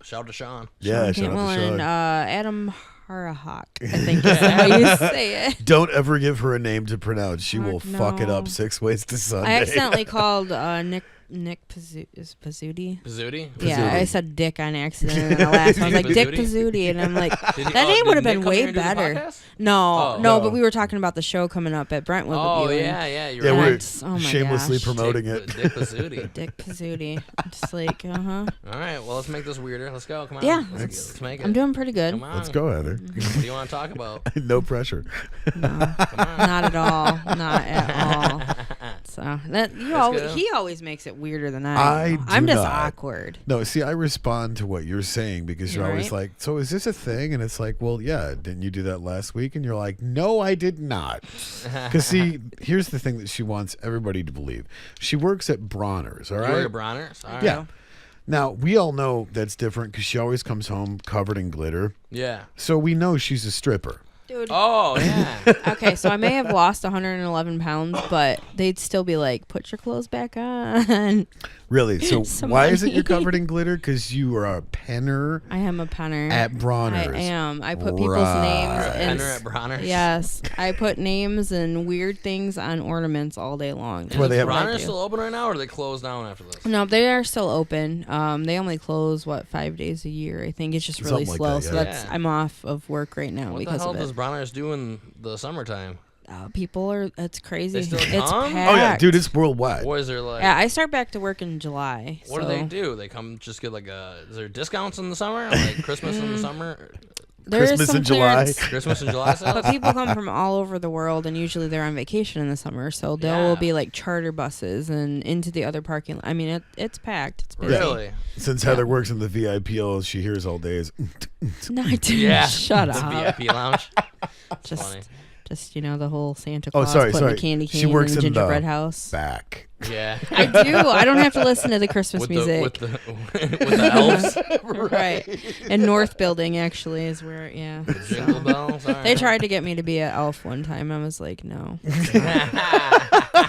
Speaker 3: Shout out to Sean.
Speaker 2: Yeah,
Speaker 1: Sean
Speaker 2: shout out to
Speaker 1: Cantwell and
Speaker 2: Sean.
Speaker 1: Adam Harahawk, I think is how you say it.
Speaker 2: Don't ever give her a name to pronounce. She will
Speaker 1: Fuck
Speaker 2: fuck it
Speaker 1: no.
Speaker 2: up 6 ways to Sunday.
Speaker 1: I accidentally called Is Pizzuti?
Speaker 3: Pizzuti?
Speaker 1: Yeah, I said Dick on accident in the last one. I was like, Dick Pizzuti. And I'm like, that name would have been way better. No, but we were talking about the show coming up at Brentwood.
Speaker 3: Oh,
Speaker 1: with you
Speaker 3: yeah, you're
Speaker 2: Yeah,
Speaker 3: right.
Speaker 2: we're shamelessly promoting it.
Speaker 3: Dick Pizzuti.
Speaker 1: Dick Pizzuti. Just like,
Speaker 3: All right, well, let's make this weirder. Let's go. Come on.
Speaker 1: Yeah.
Speaker 3: Let's make it.
Speaker 1: I'm doing pretty good.
Speaker 3: Come on.
Speaker 2: Let's go, Heather.
Speaker 3: What do you want to talk about?
Speaker 2: No pressure.
Speaker 1: No, not at all. Not at all. So that he always makes it weirder than I do. I'm just awkward.
Speaker 2: No, see, I respond to what you're saying because you're always like, so is this a thing? And it's like, well, yeah, didn't you do that last week? And you're like, no, I did not. Because see, here's the thing that she wants everybody to believe. She works at Bronner's, all right?
Speaker 3: You work at Bronner's? All right.
Speaker 2: Yeah. Now, we all know that's different because she always comes home covered in glitter.
Speaker 3: Yeah.
Speaker 2: So we know she's a stripper.
Speaker 1: Dude.
Speaker 3: Oh, yeah.
Speaker 1: Okay, so I may have lost 111 pounds, but they'd still be like, put your clothes back on.
Speaker 2: Really? So
Speaker 1: Some
Speaker 2: why is it
Speaker 1: money.
Speaker 2: you're covered in glitter? Because you are a penner
Speaker 1: I am a penner.
Speaker 2: at Bronner's.
Speaker 1: I am. I put people's names and
Speaker 3: Penner at Bronner's?
Speaker 1: yes, I put names and weird things on ornaments all day long.
Speaker 2: where they
Speaker 3: Is
Speaker 2: have-
Speaker 3: Bronner's still open right now, or are they closed down after this?
Speaker 1: No, they are still open. They only close 5 days a year. I think it's just really
Speaker 2: Something like
Speaker 1: slow.
Speaker 2: that,
Speaker 1: So
Speaker 2: yeah.
Speaker 1: that's I'm off of work right now
Speaker 3: What the
Speaker 1: because
Speaker 3: hell
Speaker 1: of
Speaker 3: does
Speaker 1: it.
Speaker 3: Bronner's do in the summertime?
Speaker 1: People are. It's crazy.
Speaker 3: They still
Speaker 1: It's
Speaker 3: come?
Speaker 1: packed.
Speaker 2: Oh, yeah, dude, it's worldwide.
Speaker 3: Or is there like...
Speaker 1: Yeah, I start back to work in July.
Speaker 3: What do they do? They come just get like a... Is there discounts in the summer? Like Christmas in the summer?
Speaker 1: There is
Speaker 2: Christmas
Speaker 1: some
Speaker 2: in July.
Speaker 1: clearance,
Speaker 3: Christmas in July sales?
Speaker 1: but people come from all over the world, and usually they're on vacation in the summer. So there will
Speaker 3: Yeah.
Speaker 1: be like charter buses and into the other parking lot. I mean, it's packed. It's busy.
Speaker 3: Really?
Speaker 2: Since Heather works in the VIP, all she hears all day is,
Speaker 1: No, I do.
Speaker 3: Yeah.
Speaker 1: Shut
Speaker 3: The
Speaker 1: up.
Speaker 3: VIP lounge?
Speaker 1: Just,
Speaker 3: Funny.
Speaker 1: just the whole Santa
Speaker 2: Oh,
Speaker 1: Claus
Speaker 2: sorry,
Speaker 1: putting
Speaker 2: sorry.
Speaker 1: the candy
Speaker 2: She
Speaker 1: cane
Speaker 2: works
Speaker 1: in the
Speaker 2: in the
Speaker 1: gingerbread house.
Speaker 2: back.
Speaker 3: Yeah.
Speaker 1: I do. I don't have to listen to the Christmas
Speaker 3: with
Speaker 1: music.
Speaker 3: with the elves?
Speaker 1: Right. And North Building actually is where, yeah.
Speaker 3: Jingle bells? All
Speaker 1: They
Speaker 3: right.
Speaker 1: tried to get me to be an elf one time. I was like, no.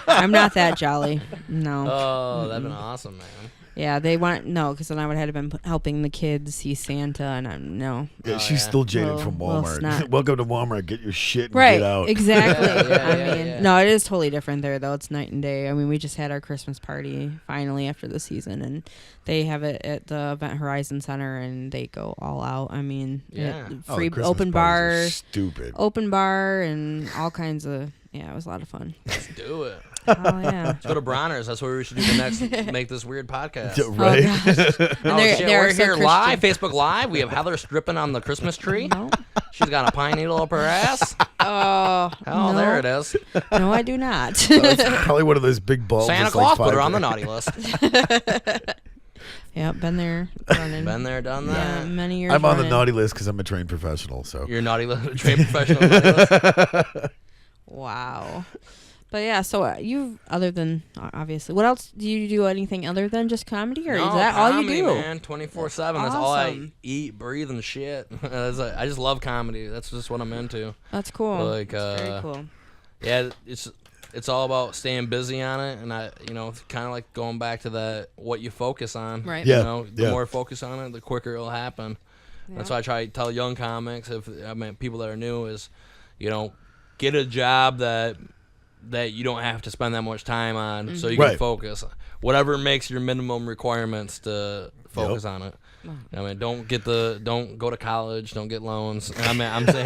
Speaker 1: I'm not that jolly. No.
Speaker 3: Oh, that'd been awesome, man.
Speaker 1: Yeah, they want no, because then I would have been helping the kids see Santa, and I'm no.
Speaker 2: Yeah,
Speaker 3: Oh,
Speaker 2: she's
Speaker 3: yeah.
Speaker 2: still jaded
Speaker 1: Well,
Speaker 2: from
Speaker 1: well,
Speaker 2: Walmart.
Speaker 1: snot.
Speaker 2: Welcome to Walmart. Get your shit and
Speaker 1: Right,
Speaker 2: get out.
Speaker 1: exactly.
Speaker 3: Yeah,
Speaker 1: I
Speaker 3: yeah,
Speaker 1: mean,
Speaker 3: yeah.
Speaker 1: no, it is totally different there, though. It's night and day. I mean, we just had our Christmas party finally after the season, and they have it at the Event Horizon Center, and they go all out. I mean,
Speaker 3: Yeah.
Speaker 2: Oh,
Speaker 1: free
Speaker 2: the Christmas
Speaker 1: open
Speaker 2: parties are
Speaker 1: bar,
Speaker 2: stupid.
Speaker 1: open bar, and all kinds of. Yeah, it was a lot of fun.
Speaker 3: Let's do it.
Speaker 1: Oh yeah.
Speaker 3: Let's go to Bronner's. That's where we should do the next, make this weird podcast.
Speaker 2: Yeah, right?
Speaker 1: Oh, gosh. And
Speaker 3: Oh,
Speaker 1: they're-
Speaker 3: shit,
Speaker 1: they're
Speaker 3: we're
Speaker 1: so
Speaker 3: here live,
Speaker 1: Christian.
Speaker 3: Facebook Live. We have Heather stripping on the Christmas tree.
Speaker 1: No.
Speaker 3: She's got a pine needle up her ass.
Speaker 1: Oh.
Speaker 3: Oh,
Speaker 1: no.
Speaker 3: there it is.
Speaker 1: No, I do not.
Speaker 2: That's probably one of those big balls.
Speaker 3: Santa
Speaker 2: that's
Speaker 3: Claus
Speaker 2: like
Speaker 3: put her
Speaker 2: 5
Speaker 3: on the
Speaker 2: grand.
Speaker 3: naughty list.
Speaker 1: Yep, been there, running.
Speaker 3: Been there, done
Speaker 1: Yeah,
Speaker 3: that.
Speaker 1: many years.
Speaker 2: I'm on the
Speaker 1: running.
Speaker 2: naughty list because I'm a trained professional. So
Speaker 3: You're naughty list, trained professional naughty list.
Speaker 1: Wow. But yeah, so you other than obviously, what else do you do? Anything other than just comedy, or is that all you
Speaker 3: comedy,
Speaker 1: do?
Speaker 3: Man, 24/7. That's all I
Speaker 1: Awesome.
Speaker 3: eat, breathe, and shit. I just love comedy. That's just what I'm into.
Speaker 1: That's cool.
Speaker 3: Like,
Speaker 1: That's very cool.
Speaker 3: Yeah, it's all about staying busy on it, and kind of like going back to that what you focus on.
Speaker 1: Right.
Speaker 2: Yeah.
Speaker 3: You know, the
Speaker 2: yeah.
Speaker 3: more you focus on it, the quicker it'll happen. That's why I try to tell young comics, people that are new, is, get a job that you don't have to spend that much time on, so you can
Speaker 2: Right.
Speaker 3: focus. Whatever makes your minimum requirements to focus on it. I mean, don't go to college, don't get loans. I mean, I'm saying,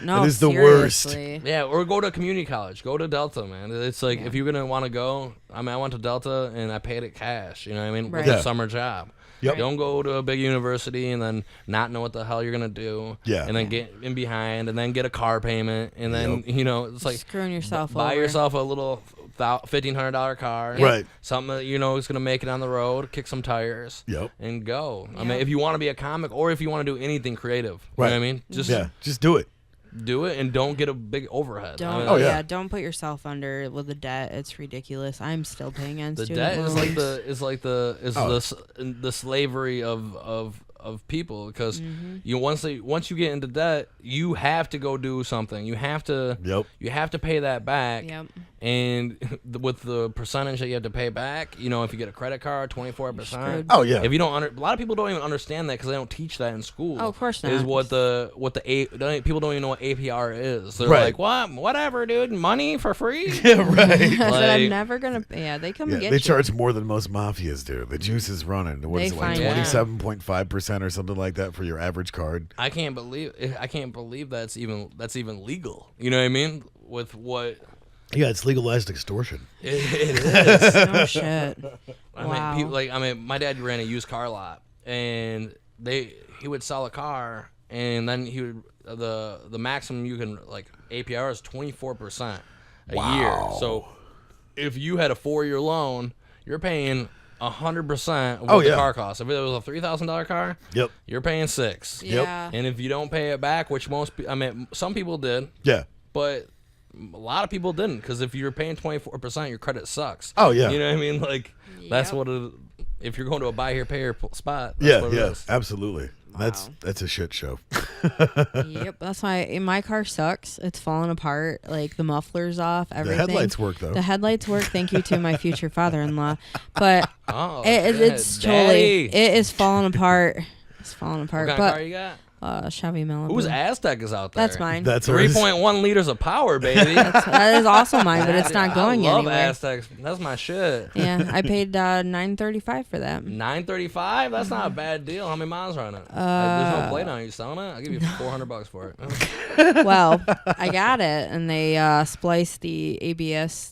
Speaker 1: No,
Speaker 2: That is the worst.
Speaker 1: seriously.
Speaker 3: yeah, or go to community college, go to Delta, man. It's like if you're gonna want to go. I mean, I went to Delta and I paid it cash. You know what I mean?
Speaker 1: Right.
Speaker 3: With a
Speaker 2: Yeah.
Speaker 3: summer job.
Speaker 2: Yep.
Speaker 3: Don't go to a big university and then not know what the hell you're gonna do.
Speaker 2: Yeah.
Speaker 3: And then get in behind and then get a car payment and then it's like
Speaker 1: Screwing yourself
Speaker 3: buy
Speaker 1: over.
Speaker 3: yourself a little $1,500 car.
Speaker 2: Right.
Speaker 3: Something that is gonna make it on the road. Kick some tires.
Speaker 2: Yep.
Speaker 3: And go. I mean,
Speaker 1: Yep.
Speaker 3: if you want to be a comic or if you want to do anything creative, you
Speaker 2: Right.
Speaker 3: know what I mean? Just
Speaker 2: Yeah, just do it.
Speaker 3: do it and don't get a big overhead. I
Speaker 1: Don't.
Speaker 3: mean,
Speaker 2: Oh, yeah.
Speaker 1: Don't put yourself under with the debt. It's ridiculous. I'm still paying on
Speaker 3: The
Speaker 1: student
Speaker 3: debt
Speaker 1: loans.
Speaker 3: is like the
Speaker 2: Oh.
Speaker 3: the slavery of of people because you once you get into debt, you have to go do something. You have to pay that back.
Speaker 1: Yep.
Speaker 3: And with the percentage that you have to pay back, if you get a credit card, 24%.
Speaker 2: Oh yeah.
Speaker 3: If you don't, a lot of people don't even understand that because they don't teach that in school.
Speaker 1: Oh, of course not.
Speaker 3: Is people don't even know what APR is. They're
Speaker 2: Right.
Speaker 3: like, whatever, dude, money for free.
Speaker 2: Yeah, right.
Speaker 1: I said, I'm
Speaker 3: Like-
Speaker 1: never gonna. Yeah, they come
Speaker 2: Yeah,
Speaker 1: get
Speaker 2: they
Speaker 1: you.
Speaker 2: charge more than most mafias do. The juice is running. What
Speaker 1: They
Speaker 2: is it, like
Speaker 1: find out.
Speaker 2: 27.5% or something like that for your average card?
Speaker 3: I can't believe that's even legal. You know what I mean? With what
Speaker 2: Yeah, it's legalized extortion.
Speaker 3: it is.
Speaker 1: Oh shit. Wow.
Speaker 3: My dad ran a used car lot, and he would sell a car, and then he would the maximum you can APR is 24% a year. So if you had a 4-year loan, you're paying 100% of what the car costs. If it was a $3,000 car,
Speaker 2: Yep.
Speaker 3: you're paying $6,000.
Speaker 1: Yeah.
Speaker 3: And if you don't pay it back, which some people did,
Speaker 2: Yeah.
Speaker 3: but a lot of people didn't, because if you're paying 24%, your credit sucks.
Speaker 2: Oh, yeah.
Speaker 3: You know what I mean? That's
Speaker 1: Yep.
Speaker 3: what if you're going to a buy here, pay here spot. That's what it
Speaker 2: Yeah,
Speaker 3: is.
Speaker 2: absolutely.
Speaker 1: Wow.
Speaker 2: That's a shit show.
Speaker 1: Yep. That's why my car sucks. It's falling apart. Like the muffler's off. Everything.
Speaker 2: The headlights work though.
Speaker 1: The headlights work. Thank you to my future father-in-law. But
Speaker 3: Oh,
Speaker 1: it's
Speaker 3: shit,
Speaker 1: totally.
Speaker 3: Daddy.
Speaker 1: It is falling apart. It's falling apart.
Speaker 3: What kind of car
Speaker 1: But
Speaker 3: you got?
Speaker 1: Chevy Malibu.
Speaker 3: Whose Aztec is out there?
Speaker 1: That's mine.
Speaker 2: That's ours.
Speaker 3: 3.1 liters of power, baby.
Speaker 1: That is also mine, but it's not going
Speaker 3: I love
Speaker 1: anywhere.
Speaker 3: Aztecs. That's my shit.
Speaker 1: Yeah, I paid $935 for that.
Speaker 3: $935? That's not a bad deal. How many miles are on it? There's no plate on it. You selling it? I'll give you $400 for it.
Speaker 1: Well, I got it, and they spliced the ABS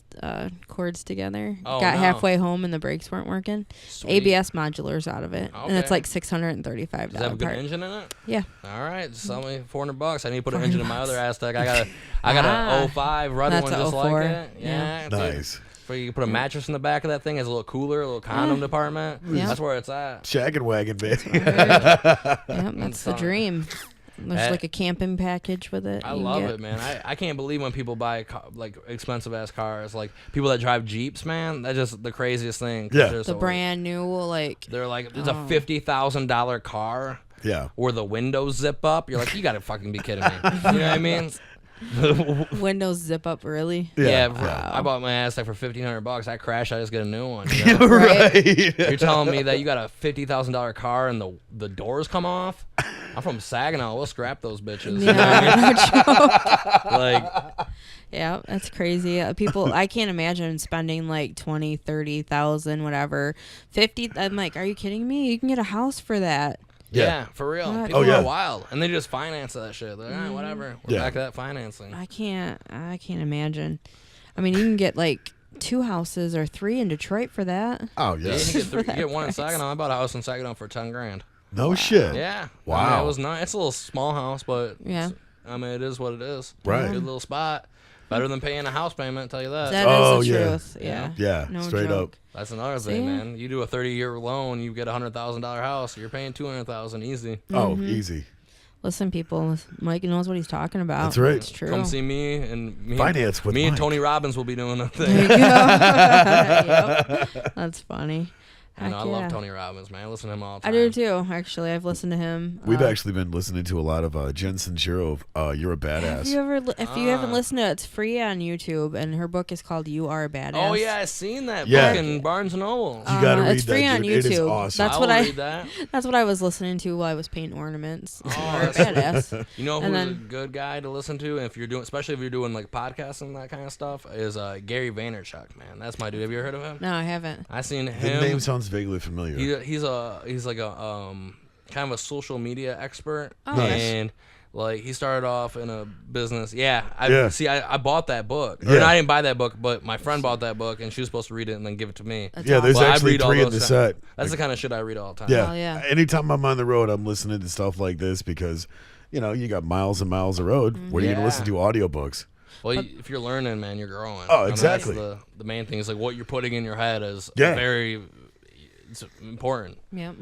Speaker 1: cords together.
Speaker 3: Oh,
Speaker 1: Got
Speaker 3: no.
Speaker 1: halfway home, and the brakes weren't working.
Speaker 3: Sweet.
Speaker 1: ABS modulars out of it, and it's
Speaker 3: Okay.
Speaker 1: like $635
Speaker 3: Does it have a good
Speaker 1: part.
Speaker 3: engine in it?
Speaker 1: Yeah.
Speaker 3: All right, just sell me $400. I need to put an engine in my other Aztec. I got
Speaker 1: Ah.
Speaker 3: a 05 red
Speaker 1: That's
Speaker 3: one
Speaker 1: a
Speaker 3: just
Speaker 1: 04.
Speaker 3: like it. Yeah, dude.
Speaker 2: Nice.
Speaker 3: So you can put a mattress in the back of that thing. Has a little cooler, a little condom department.
Speaker 1: Yeah.
Speaker 3: That's where it's at.
Speaker 2: Shaggin' wagon, baby.
Speaker 1: Yep, that's the
Speaker 3: fun.
Speaker 1: dream. There's
Speaker 3: Eh.
Speaker 1: like a camping package with it.
Speaker 3: I
Speaker 1: you can
Speaker 3: love
Speaker 1: get.
Speaker 3: it, man. I can't believe when people buy expensive ass cars, like people that drive Jeeps, man. That's just the craziest thing. 'Cause
Speaker 2: Yeah.
Speaker 3: they're
Speaker 1: The
Speaker 3: so-
Speaker 1: brand new, like,
Speaker 3: They're like, it's a
Speaker 1: Oh.
Speaker 3: $50,000 car
Speaker 2: Yeah.
Speaker 3: where the windows zip up. You're like, you gotta fucking be kidding me. You know what I mean?
Speaker 1: windows zip up really.
Speaker 3: Yeah,
Speaker 1: Wow.
Speaker 3: I bought my Aztec for $1,500. I crash, I just get a new one. You know?
Speaker 2: Right.
Speaker 3: You're telling me that you got a $50,000 car and the doors come off? I'm from Saginaw. We'll scrap those bitches. You know what I mean?
Speaker 1: Yeah,
Speaker 3: Like,
Speaker 1: yeah, that's crazy. People, I can't imagine spending like 20, 30,000, whatever, 50. I'm like, are you kidding me? You can get a house for that.
Speaker 3: yeah, for real.
Speaker 1: What?
Speaker 3: People
Speaker 2: Oh, yeah.
Speaker 3: are wild, and they just finance that shit. They're like, whatever. We're
Speaker 2: Yeah.
Speaker 3: back to that financing.
Speaker 1: I can't imagine. I mean, you can get like 2 houses or 3 in Detroit for that.
Speaker 2: Oh
Speaker 3: Yeah,
Speaker 2: yeah.
Speaker 3: you get one in Saginaw. I bought a house in Saginaw for $10,000.
Speaker 2: No shit.
Speaker 3: Yeah.
Speaker 2: Wow.
Speaker 3: I mean, it was nice. It's a little small house, but
Speaker 1: Yeah.
Speaker 3: I mean, it is what it is.
Speaker 2: Right.
Speaker 3: Good little spot. Better than paying a house payment, I'll tell you that.
Speaker 1: That
Speaker 2: Oh,
Speaker 1: is the
Speaker 2: yeah.
Speaker 1: truth. Yeah.
Speaker 2: Yeah,
Speaker 1: No
Speaker 2: straight
Speaker 1: joke.
Speaker 3: That's another
Speaker 1: See?
Speaker 3: thing, man. You do a 30-year loan, you get a $100,000 house. You're paying $200,000 easy.
Speaker 2: Oh, easy.
Speaker 1: Listen, people, Mike knows what he's talking about.
Speaker 2: That's right.
Speaker 1: It's true.
Speaker 3: Come see me and me.
Speaker 2: Finance with
Speaker 3: me and
Speaker 2: Mike.
Speaker 3: Tony Robbins will be doing a
Speaker 1: There
Speaker 3: thing.
Speaker 1: you go. Yep. That's funny.
Speaker 3: I know,
Speaker 1: Heck
Speaker 3: I love
Speaker 1: yeah.
Speaker 3: Tony Robbins, man. I listen to him all the
Speaker 1: I
Speaker 3: time.
Speaker 1: do too. Actually, I've listened to him.
Speaker 2: We've actually been listening to a lot of Jen Sincero of You're a
Speaker 1: If
Speaker 2: Badass.
Speaker 1: you ever, if you haven't listened to it, it's free on YouTube, and her book is called "You Are a Badass."
Speaker 3: Oh yeah, I seen that
Speaker 2: Yeah.
Speaker 3: book in Barnes and Noble.
Speaker 2: You gotta read
Speaker 1: it's free
Speaker 2: that,
Speaker 1: on
Speaker 2: dude. It is
Speaker 1: YouTube.
Speaker 2: awesome.
Speaker 1: That's
Speaker 3: I
Speaker 1: what
Speaker 3: will
Speaker 1: I.
Speaker 3: read that.
Speaker 1: That's what I was listening to while I was painting ornaments.
Speaker 3: Oh,
Speaker 1: You Are a
Speaker 3: that's-
Speaker 1: badass.
Speaker 3: You know
Speaker 1: And
Speaker 3: who's a
Speaker 1: then-
Speaker 3: good guy to listen to, and if you're doing, especially if you're doing like podcasts and that kind of stuff, is Gary Vaynerchuk, man. That's my dude. Have you ever heard of him?
Speaker 1: No, I haven't.
Speaker 3: I seen
Speaker 2: The
Speaker 3: him.
Speaker 2: name sounds vaguely familiar.
Speaker 3: He's like a kind of a social media expert,
Speaker 1: Oh,
Speaker 2: Nice.
Speaker 3: and like he started off in a business. Yeah,
Speaker 2: Yeah.
Speaker 3: I bought that book.
Speaker 2: Yeah.
Speaker 3: Or I didn't buy that book, but my friend bought that book, and she was supposed to read it and then give it to me.
Speaker 1: That's
Speaker 2: Yeah, there's
Speaker 1: awesome.
Speaker 3: Well, I
Speaker 2: actually
Speaker 3: read all
Speaker 2: 3 in
Speaker 3: those
Speaker 2: the
Speaker 3: things.
Speaker 2: set.
Speaker 3: That's the kind of shit I read all the time.
Speaker 2: Yeah.
Speaker 1: Oh, yeah.
Speaker 2: Anytime I'm on the road, I'm listening to stuff like this because, you got miles and miles of road.
Speaker 1: Mm-hmm.
Speaker 2: What are you going
Speaker 3: Yeah.
Speaker 2: to listen to? Audiobooks.
Speaker 3: Well, if you're learning, man, you're growing.
Speaker 2: Oh,
Speaker 3: I mean,
Speaker 2: exactly.
Speaker 3: that's the main thing is like what you're putting in your head is
Speaker 2: Yeah.
Speaker 3: it's important.
Speaker 1: Yep.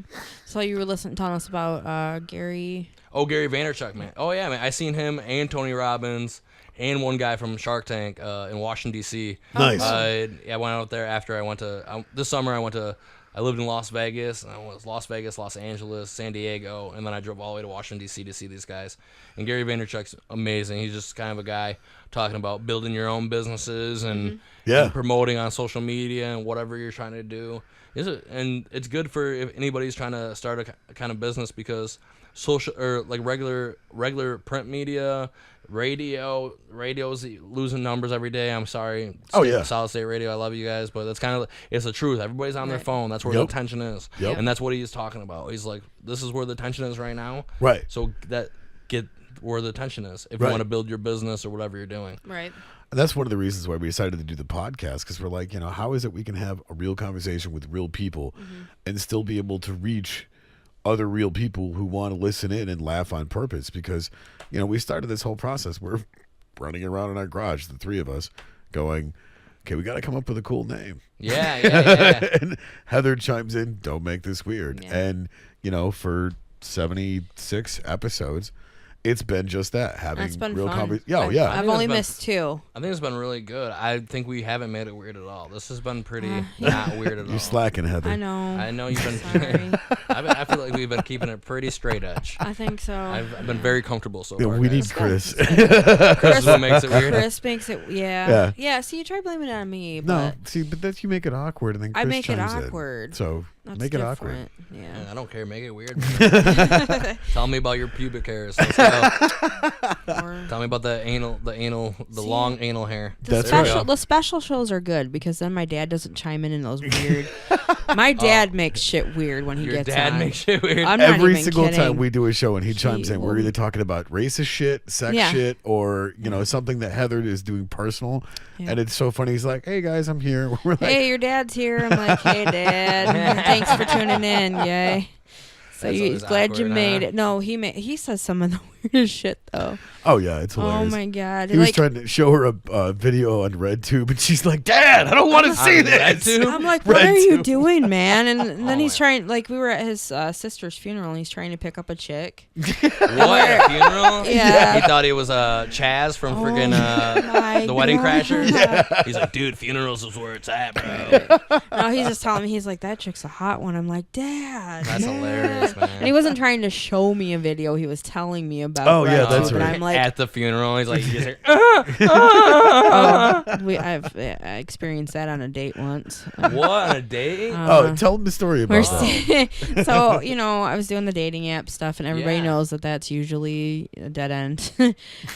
Speaker 1: So you were telling us about Gary.
Speaker 3: Oh, Gary Vaynerchuk, man. Oh yeah, man. I seen him and Tony Robbins and one guy from Shark Tank in Washington D.C.
Speaker 2: Nice.
Speaker 3: I went out there after I went to this summer. I went to I lived in Las Vegas, and I was Las Vegas, Los Angeles, San Diego, and then I drove all the way to Washington, D.C. to see these guys. And Gary Vaynerchuk's amazing. He's just kind of a guy talking about building your own businesses and, and promoting on social media and whatever you're trying to do. And it's good for if anybody's trying to start a kind of business, because social or like regular print media, radio's losing numbers every day. I'm sorry. Solid State Radio, I love you guys, but that's kind of, it's the truth. Everybody's on their phone. That's where the attention is. And that's what he's talking about. He's like, this is where the attention is right now.
Speaker 2: Right.
Speaker 3: So get where the attention is if you want to build your business or whatever you're doing.
Speaker 1: Right.
Speaker 2: And that's one of the reasons why we decided to do the podcast, because we're like, how is it we can have a real conversation with real people and still be able to reach other real people who want to listen in and laugh on purpose? Because, we started this whole process. We're running around in our garage, the three of us, going, okay, we got to come up with a cool name.
Speaker 3: Yeah.
Speaker 2: And Heather chimes in, don't make this weird.
Speaker 1: Yeah.
Speaker 2: And, for 76 episodes, it's been just that, having
Speaker 1: That's been
Speaker 2: real
Speaker 1: fun.
Speaker 2: conversation.
Speaker 1: I've only missed 2.
Speaker 3: I think it's been really good. I think we haven't made it weird at all. This has been pretty not weird at all.
Speaker 2: You're slacking, Heather.
Speaker 1: I know.
Speaker 3: I know you've been.
Speaker 1: Sorry.
Speaker 3: I feel like we've been keeping it pretty straight edge.
Speaker 1: I think so.
Speaker 3: I've been very comfortable so
Speaker 2: Yeah,
Speaker 3: far.
Speaker 2: we
Speaker 3: guys.
Speaker 2: need Chris.
Speaker 3: Chris is what makes it weird.
Speaker 1: Chris makes it, yeah. See, you try blaming it on me,
Speaker 2: No,
Speaker 1: but
Speaker 2: see, but that's, you make it awkward, and then Chris
Speaker 1: I make it
Speaker 2: chimes in.
Speaker 1: awkward.
Speaker 2: So
Speaker 1: that's
Speaker 2: make it awkward.
Speaker 1: different. Yeah.
Speaker 3: I don't care. Make it weird. Tell me about your pubic hairs. Let's go. Tell me about the long anal hair.
Speaker 1: The special shows are good, because then my dad doesn't chime in those weird. My dad makes shit weird when he
Speaker 3: Your
Speaker 1: gets
Speaker 3: dad
Speaker 1: on.
Speaker 3: makes shit weird.
Speaker 1: I'm not
Speaker 2: Every
Speaker 1: even
Speaker 2: single
Speaker 1: kidding.
Speaker 2: time we do a show and he chimes in, we're
Speaker 1: well-
Speaker 2: either talking about racist shit, sex shit, or something that Heather is doing personal.
Speaker 1: Yeah.
Speaker 2: And it's so funny. He's like, "Hey guys, I'm here." We're like,
Speaker 1: Hey, your dad's here. I'm like, hey, Dad. Thanks for tuning in. Yay. So
Speaker 3: That's
Speaker 1: you
Speaker 3: always
Speaker 1: glad you
Speaker 3: awkward,
Speaker 1: made
Speaker 3: huh?
Speaker 1: it. No, he says some of the weirdest shit though.
Speaker 2: "Oh yeah, it's
Speaker 1: Oh
Speaker 2: hilarious."
Speaker 1: my god.
Speaker 2: He was trying to show her a video on RedTube, and she's like, "Dad, I don't want to see
Speaker 3: On
Speaker 2: this."
Speaker 3: RedTube?
Speaker 1: I'm like, what are you
Speaker 2: RedTube.
Speaker 1: doing, man? And then he's
Speaker 3: my-
Speaker 1: trying, like, we were at his sister's funeral, and he's trying to pick up a chick.
Speaker 3: What? A funeral?
Speaker 1: Yeah.
Speaker 3: He thought he was Chaz from friggin'
Speaker 1: my
Speaker 3: The Wedding
Speaker 1: God.
Speaker 3: Crashers. He's like, dude, funerals is where it's at, bro.
Speaker 1: No, he's just telling me, he's like, that chick's a hot one. I'm like, Dad.
Speaker 3: That's
Speaker 1: man."
Speaker 3: hilarious, man.
Speaker 1: And he wasn't trying to show me a video. He was telling me about.
Speaker 2: Oh, yeah,
Speaker 1: RedTube,
Speaker 2: that's
Speaker 1: and
Speaker 2: right.
Speaker 1: I'm like,
Speaker 3: at the funeral, he's like, you just hear,
Speaker 1: I've experienced that on a date once.
Speaker 3: what, on a date?
Speaker 2: Oh, tell him the story
Speaker 1: We're
Speaker 2: about that.
Speaker 1: so, I was doing the dating app stuff, and everybody
Speaker 3: Yeah.
Speaker 1: knows that that's usually a dead end.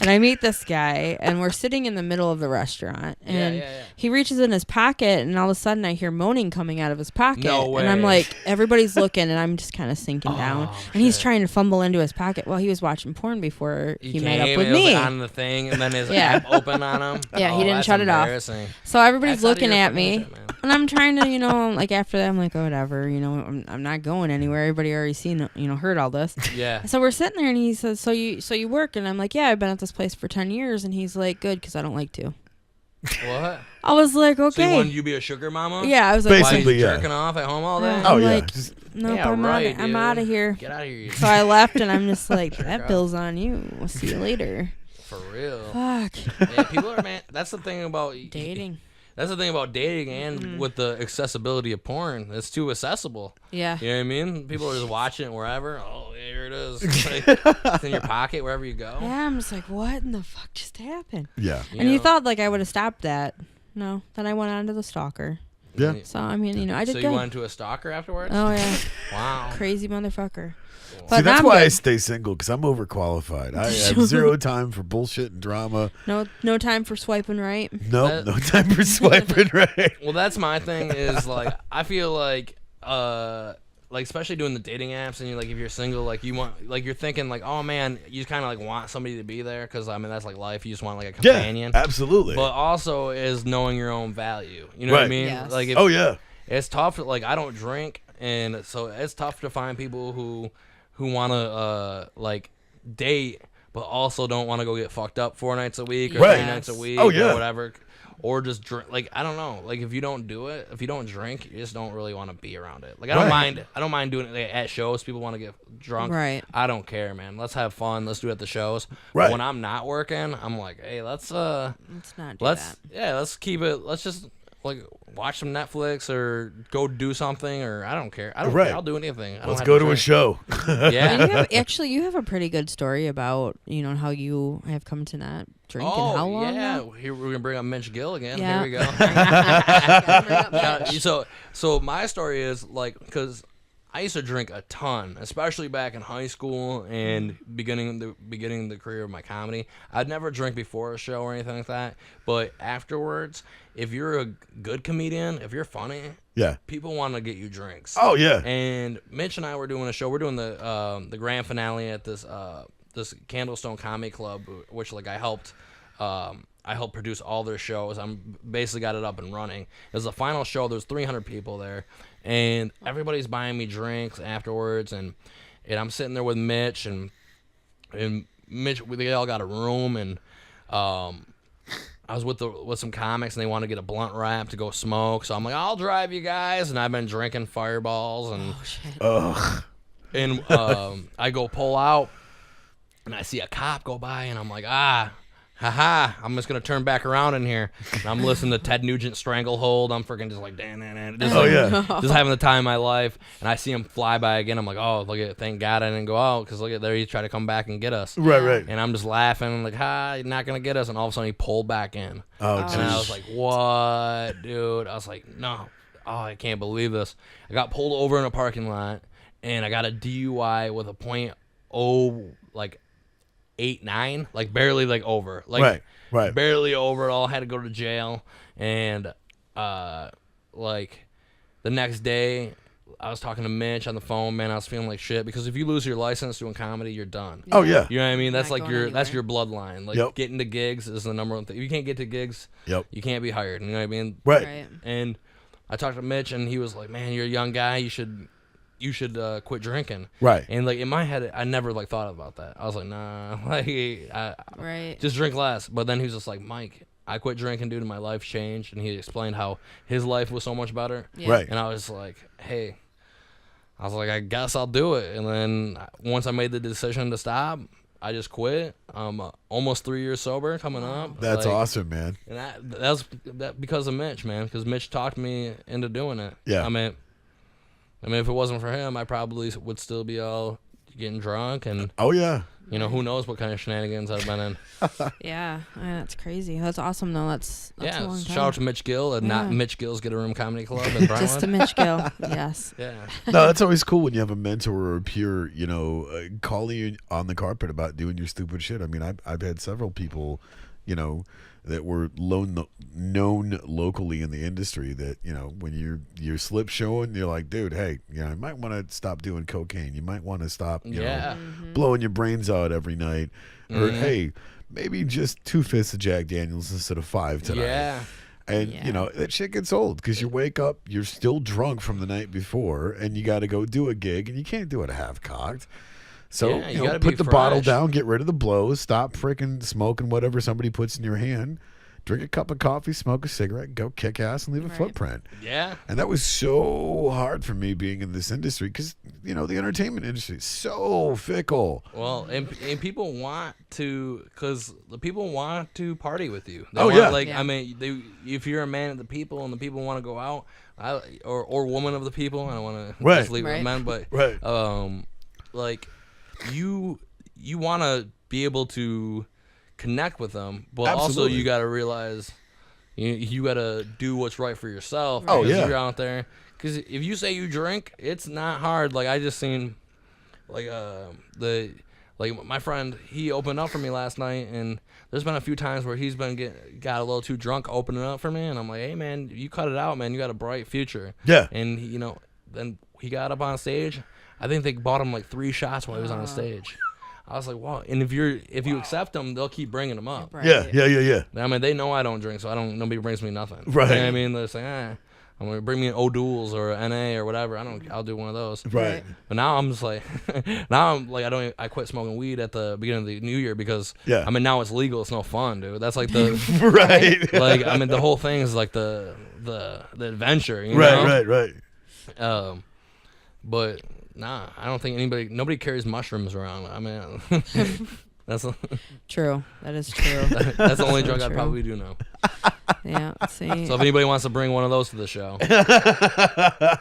Speaker 1: And I meet this guy, and we're sitting in the middle of the restaurant, and
Speaker 3: yeah.
Speaker 1: he reaches in his pocket, and all of a sudden I hear moaning coming out of his pocket.
Speaker 3: No
Speaker 1: And I'm
Speaker 3: way.
Speaker 1: like, everybody's looking, and I'm just kind of sinking down. And he's trying to fumble into his pocket. Well, he was watching porn before he met up with
Speaker 3: it was
Speaker 1: me.
Speaker 3: on the thing, and then his
Speaker 1: Yeah.
Speaker 3: app open on him.
Speaker 1: Yeah, he
Speaker 3: Oh,
Speaker 1: didn't
Speaker 3: that's
Speaker 1: shut it off.
Speaker 3: embarrassing.
Speaker 1: So everybody's
Speaker 3: That's out of
Speaker 1: looking
Speaker 3: your
Speaker 1: at
Speaker 3: fucking
Speaker 1: me.
Speaker 3: shit, man.
Speaker 1: And I'm trying to, like after that, I'm like, oh, whatever, I'm not going anywhere. Everybody already seen, heard all this.
Speaker 3: Yeah.
Speaker 1: So we're sitting there, and he says, so you work? And I'm like, yeah, I've been at this place for 10 years. And he's like, good, because I don't like to.
Speaker 3: What?
Speaker 1: I was like,
Speaker 3: So you
Speaker 1: okay.
Speaker 3: wanted you to be a sugar mama?
Speaker 1: Yeah, I was like,
Speaker 3: Why
Speaker 2: Basically,
Speaker 3: he's
Speaker 2: yeah.
Speaker 3: jerking off at home all day?
Speaker 1: Yeah.
Speaker 2: Oh
Speaker 1: I'm
Speaker 2: yeah,
Speaker 1: like-
Speaker 2: just,
Speaker 1: nope,
Speaker 3: Yeah,
Speaker 1: I'm
Speaker 3: right,
Speaker 1: I'm
Speaker 3: dude.
Speaker 1: out of here.
Speaker 3: Get out of here.
Speaker 1: So I left, and I'm just like, that
Speaker 3: off.
Speaker 1: bill's on you. We'll see you later.
Speaker 3: For real.
Speaker 1: Fuck.
Speaker 3: Yeah, people are, man. That's the thing about
Speaker 1: Dating.
Speaker 3: That's the thing about dating, and with the accessibility of porn, it's too accessible.
Speaker 1: Yeah.
Speaker 3: You know what I mean? People are just watching it wherever. Oh, here it is. It's in your pocket wherever you go.
Speaker 1: Yeah, I'm just like, what in the fuck just happened?
Speaker 2: yeah,
Speaker 1: And you
Speaker 3: know?
Speaker 1: thought like I would have stopped that. No. Then I went on to the stalker.
Speaker 2: yeah.
Speaker 1: So I mean, I did
Speaker 3: So
Speaker 1: good.
Speaker 3: you went into a stalker afterwards?
Speaker 1: Oh yeah,
Speaker 3: Wow.
Speaker 1: crazy motherfucker.
Speaker 2: See,
Speaker 1: But
Speaker 2: that's
Speaker 1: I'm
Speaker 2: why I
Speaker 1: good.
Speaker 2: stay single, because I'm overqualified. I have zero time for bullshit and drama.
Speaker 1: No time for swiping right.
Speaker 2: Nope, no time for swiping right.
Speaker 3: Well, that's my thing. Is like I feel like especially doing the dating apps, and if you're single, like you want, like you're thinking like, oh man, you kind of like want somebody to be there, because I mean that's like life. You just want like a companion.
Speaker 2: Yeah, absolutely.
Speaker 3: But also is knowing your own value. You know what I
Speaker 2: Right.
Speaker 3: mean?
Speaker 1: Yes.
Speaker 3: Like if,
Speaker 2: oh yeah,
Speaker 3: it's tough. Like I don't drink, and so it's tough to find people who want to like date, but also don't want to go get fucked up 4 nights a week or
Speaker 2: Right.
Speaker 3: 3 nights a week
Speaker 2: Oh, yeah.
Speaker 3: or whatever. Or just drink. Like I don't know. Like if you don't do it, if you don't drink, you just don't really want to be around it. Like I don't
Speaker 2: Right.
Speaker 3: mind. I don't mind doing it at shows. People want to get drunk.
Speaker 1: Right.
Speaker 3: I don't care, man. Let's have fun. Let's do it at the shows.
Speaker 2: Right.
Speaker 3: But when I'm not working, I'm like, hey, let's
Speaker 1: Let's not do that.
Speaker 3: let's keep it. Let's just like watch some Netflix or go do something, or I don't care. I don't
Speaker 2: Right.
Speaker 3: care. I'll do anything. I don't
Speaker 2: Let's
Speaker 3: have
Speaker 2: go to a
Speaker 3: drink.
Speaker 2: show.
Speaker 3: Yeah.
Speaker 1: You have a pretty good story about how you have come to not drink and how long.
Speaker 3: yeah.
Speaker 1: now?
Speaker 3: Here we're gonna bring up Mitch Gill again.
Speaker 1: Yeah.
Speaker 3: Here we go.
Speaker 1: Gotta bring up Mitch.
Speaker 3: So my story is like, because I used to drink a ton, especially back in high school and beginning the career of my comedy. I'd never drink before a show or anything like that, but afterwards, if you're a good comedian, if you're funny,
Speaker 2: Yeah.
Speaker 3: people want to get you drinks.
Speaker 2: Oh yeah.
Speaker 3: And Mitch and I were doing a show. We're doing the grand finale at this Candlestone Comedy Club, which like I helped produce all their shows. I'm basically got it up and running. It was the final show. There's 300 people there, and everybody's buying me drinks afterwards. And I'm sitting there with Mitch and Mitch. They all got a room, and I was with some comics, and they wanted to get a blunt wrap to go smoke. So I'm like, I'll drive you guys. And I've been drinking Fireballs, and
Speaker 2: Ugh.
Speaker 3: and I go pull out, and I see a cop go by, and I'm like, haha, I'm just going to turn back around in here. And I'm listening to Ted Nugent Stranglehold. I'm freaking just like, just having the time of my life. And I see him fly by again. I'm like, oh, look at, thank God I didn't go out, because look at there, he tried to come back and get us.
Speaker 2: Right.
Speaker 3: And I'm just laughing, like, you're not going to get us. And all of a sudden he pulled back in.
Speaker 2: Oh,
Speaker 3: And I was
Speaker 2: jeez.
Speaker 3: like, what, dude? I was like, no. Oh, I can't believe this. I got pulled over in a parking lot, and I got a DUI with a .0, like, 8.9, like barely like over, like
Speaker 2: Right.
Speaker 3: barely over. All had to go to jail, and like the next day, I was talking to Mitch on the phone. Man, I was feeling like shit, because if you lose your license doing comedy, you're done.
Speaker 2: Oh yeah.
Speaker 3: You know what I mean? That's
Speaker 1: Not
Speaker 3: like
Speaker 1: going
Speaker 3: that's
Speaker 1: anywhere.
Speaker 3: your bloodline. Like
Speaker 2: Yep.
Speaker 3: getting to gigs is the number one thing. If you can't get to gigs,
Speaker 2: Yep.
Speaker 3: you can't be hired. You know what I mean?
Speaker 2: Right.
Speaker 3: And I talked to Mitch, and he was like, "Man, you're a young guy. You should quit drinking."
Speaker 2: Right.
Speaker 3: And like in my head, I never like thought about that. I was like, nah, like
Speaker 1: Right.
Speaker 3: just drink less. But then he was just like, Mike, I quit drinking due to my life changed, and he explained how his life was so much better.
Speaker 1: Yeah.
Speaker 2: Right.
Speaker 3: And I was like, hey, I guess I'll do it. And then once I made the decision to stop, I just quit. I'm almost 3 years sober coming up.
Speaker 2: That's
Speaker 3: Like,
Speaker 2: awesome, man.
Speaker 3: And that's because of Mitch, man. Because Mitch talked me into doing it.
Speaker 2: Yeah.
Speaker 3: I mean, if it wasn't for him, I probably would still be all getting drunk, and
Speaker 2: Oh yeah.
Speaker 3: who knows what kind of shenanigans I've been in.
Speaker 1: Yeah, that's crazy. That's awesome though. That's a
Speaker 3: Yeah,
Speaker 1: long time.
Speaker 3: shout out to Mitch Gill, and not
Speaker 1: Yeah.
Speaker 3: Mitch Gill's Get a Room Comedy Club in Brentwood.
Speaker 1: Just to Mitch Gill. Yes.
Speaker 3: Yeah,
Speaker 2: No, that's always cool when you have a mentor or a peer, calling you on the carpet about doing your stupid shit. I mean, I've had several people, that were known locally in the industry that, when you're slip showing, you're like, dude, hey, you might want to stop doing cocaine. You might want to stop,
Speaker 3: yeah.
Speaker 2: blowing your brains out every night. Or, hey, maybe just 2 fists of Jack Daniels instead of 5 tonight.
Speaker 3: Yeah.
Speaker 2: And,
Speaker 1: Yeah.
Speaker 2: that shit gets old because you wake up, you're still drunk from the night before, and you got to go do a gig, and you can't do it half-cocked. So,
Speaker 3: Yeah, you gotta be
Speaker 2: put the bottle
Speaker 3: fresh.
Speaker 2: down, get rid of the blows, stop freaking smoking whatever somebody puts in your hand, drink a cup of coffee, smoke a cigarette, go kick ass, and leave a
Speaker 1: Right.
Speaker 2: footprint.
Speaker 3: Yeah.
Speaker 2: And that was so hard for me being in this industry because, the entertainment industry is so fickle.
Speaker 3: Well, and people want to, because the people want to party with you. They
Speaker 2: Oh,
Speaker 3: want,
Speaker 2: yeah.
Speaker 3: Like,
Speaker 1: Yeah.
Speaker 3: I mean, if you're a man of the people and the people want to go out, or woman of the people, I don't want to
Speaker 2: Right.
Speaker 3: just leave it
Speaker 1: Right.
Speaker 3: at men, but
Speaker 2: Right.
Speaker 3: like you want to be able to connect with them, but also
Speaker 2: Absolutely.
Speaker 3: you got to realize you got to do what's right for yourself.
Speaker 2: Oh,
Speaker 3: because
Speaker 2: yeah.
Speaker 3: you're out there. Because if you say you drink, it's not hard. Like I just seen, like my friend, he opened up for me last night, and there's been a few times where he's been got a little too drunk opening up for me, and I'm like, hey man, you cut it out, man. You got a bright future.
Speaker 2: Yeah.
Speaker 3: And then he got up on stage. I think they bought him like 3 shots while he was on the stage. I was like, wow. And if you accept them, they'll keep bringing them up.
Speaker 1: Right.
Speaker 2: Yeah.
Speaker 3: I mean, they know I don't drink, so nobody brings me nothing.
Speaker 2: Right.
Speaker 3: You know what I mean? They're saying, I'm gonna bring me an O'Doul's or an NA or whatever. I'll do one of those.
Speaker 2: Right.
Speaker 3: But now I'm just like, I quit smoking weed at the beginning of the new year because
Speaker 2: Yeah.
Speaker 3: I mean now it's legal. It's no fun, dude. That's like the
Speaker 2: Right.
Speaker 3: like I mean the whole thing is like the adventure. You know?
Speaker 2: Right.
Speaker 3: But nah, I don't think nobody carries mushrooms around. I mean, that's
Speaker 1: True. That is true.
Speaker 3: that's the only
Speaker 1: So
Speaker 3: drug I
Speaker 1: true.
Speaker 3: probably do know.
Speaker 1: Yeah. See.
Speaker 3: So if anybody wants to bring one of those to the show,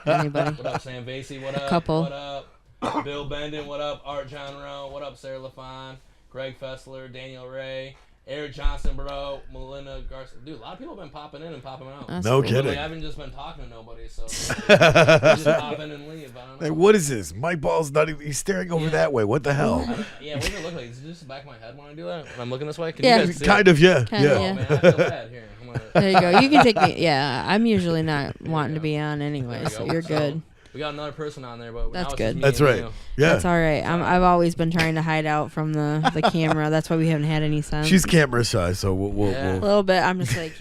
Speaker 1: Anybody?
Speaker 3: what up, Sam Vasey? What up?
Speaker 1: Couple.
Speaker 3: What up? Bill Bendon. What up? Art John Rowe. What up? Sarah LaFon, Greg Fessler, Daniel Ray, Eric Johnson, bro, Melinda Garcia. Dude, a lot of people have been popping in and popping out.
Speaker 1: That's
Speaker 2: No
Speaker 1: cool.
Speaker 2: kidding.
Speaker 3: I haven't just been talking to nobody, so just pop in and leave. I don't know.
Speaker 2: Like, what is this? Mike Ball's not even. He's staring over that way. What the hell?
Speaker 3: Yeah, what does it look like? Is it just the back of my head when I do that? When I'm looking this way? Can
Speaker 1: Yeah.
Speaker 3: you guys see
Speaker 2: Kind
Speaker 3: it?
Speaker 2: of, yeah.
Speaker 1: Kinda,
Speaker 2: Yeah.
Speaker 1: yeah.
Speaker 3: Oh, man, I feel bad. Here, I'm gonna...
Speaker 1: There you go. You can take me. Yeah, I'm usually not wanting to be on
Speaker 3: There
Speaker 1: anyway,
Speaker 3: you
Speaker 1: so
Speaker 3: go.
Speaker 1: you're good.
Speaker 3: We got another person on there, but
Speaker 1: That's
Speaker 3: now it's
Speaker 1: good.
Speaker 3: just me
Speaker 2: That's
Speaker 3: and
Speaker 2: right.
Speaker 3: you.
Speaker 2: Yeah.
Speaker 1: That's all right. I've always been trying to hide out from the camera. That's why we haven't had any sense.
Speaker 2: She's camera shy, so we'll
Speaker 3: Yeah.
Speaker 1: a
Speaker 2: we'll
Speaker 1: little bit. I'm just like,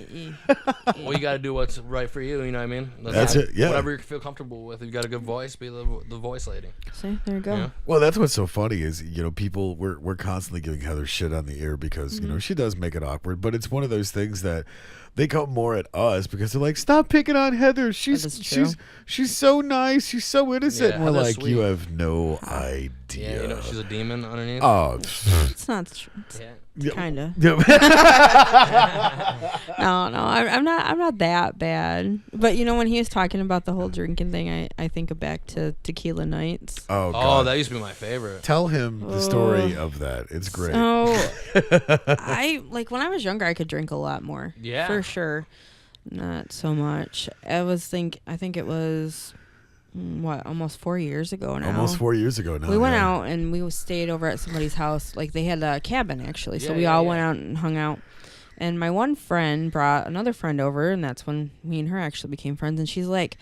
Speaker 3: Well, you got to do what's right for you. You know what I mean?
Speaker 2: That's it, yeah.
Speaker 3: Whatever you feel comfortable with. If you got a good voice, be the voice lady.
Speaker 1: see, there you go.
Speaker 3: Yeah.
Speaker 2: Well, that's what's so funny is, people we're constantly giving Heather shit on the air because, she does make it awkward, but it's one of those things that they come more at us because they're like, "Stop picking on Heather.
Speaker 1: is true.
Speaker 2: She's so nice. She's so innocent."
Speaker 3: Yeah,
Speaker 2: and we're
Speaker 3: Heather's
Speaker 2: like, "You
Speaker 3: sweet.
Speaker 2: have no idea."
Speaker 3: Yeah, you know, she's a demon underneath.
Speaker 2: Oh,
Speaker 1: It's not. It's
Speaker 3: Yeah.
Speaker 1: kind of.
Speaker 2: yeah.
Speaker 1: No, I'm not that bad. But when he was talking about the whole drinking thing, I think back to Tequila Nights.
Speaker 2: Oh,
Speaker 3: Oh,
Speaker 2: God.
Speaker 3: that used to be my favorite.
Speaker 2: Tell him the story of that. It's great.
Speaker 1: So, I when I was younger, I could drink a lot more.
Speaker 3: Yeah.
Speaker 1: For sure. Not so much. I think it was almost 4 years ago now.
Speaker 2: Almost 4 years ago now.
Speaker 1: We went
Speaker 2: yeah.
Speaker 1: out and we stayed over at somebody's house. Like they had a cabin actually, so
Speaker 3: Yeah,
Speaker 1: we
Speaker 3: yeah,
Speaker 1: all
Speaker 3: yeah.
Speaker 1: went out and hung out. And my one friend brought another friend over, and that's when me and her actually became friends. And she's like,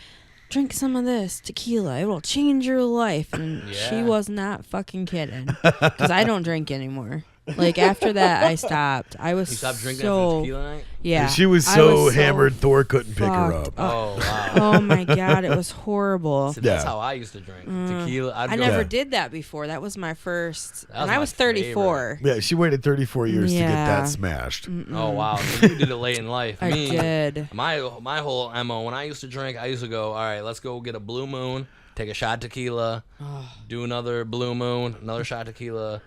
Speaker 1: "Drink some of this tequila; it will change your life." And she
Speaker 3: Yeah.
Speaker 1: was not fucking kidding, because I don't drink anymore. Like after that, I stopped. I was
Speaker 3: You stopped drinking
Speaker 1: so
Speaker 3: after tequila night?
Speaker 1: yeah.
Speaker 2: She was
Speaker 1: I
Speaker 2: so hammered, Thor couldn't pick her
Speaker 1: fucked
Speaker 2: up.
Speaker 3: Oh, wow.
Speaker 1: Oh my god, it was horrible.
Speaker 3: See, that's
Speaker 2: Yeah.
Speaker 3: how I used to drink. Tequila.
Speaker 1: I
Speaker 3: I'd go,
Speaker 1: never
Speaker 2: Yeah.
Speaker 1: did that before. That was my first,
Speaker 3: That was
Speaker 1: and I
Speaker 3: my
Speaker 1: was 34.
Speaker 2: Yeah, she waited 34 years to get
Speaker 1: Yeah.
Speaker 2: that smashed.
Speaker 3: Oh, wow. So you did it late in life.
Speaker 1: I
Speaker 3: Me,
Speaker 1: did.
Speaker 3: My whole MO, when I used to drink, I used to go, all right, let's go get a Blue Moon, take a shot of tequila, do another Blue Moon, another shot of tequila,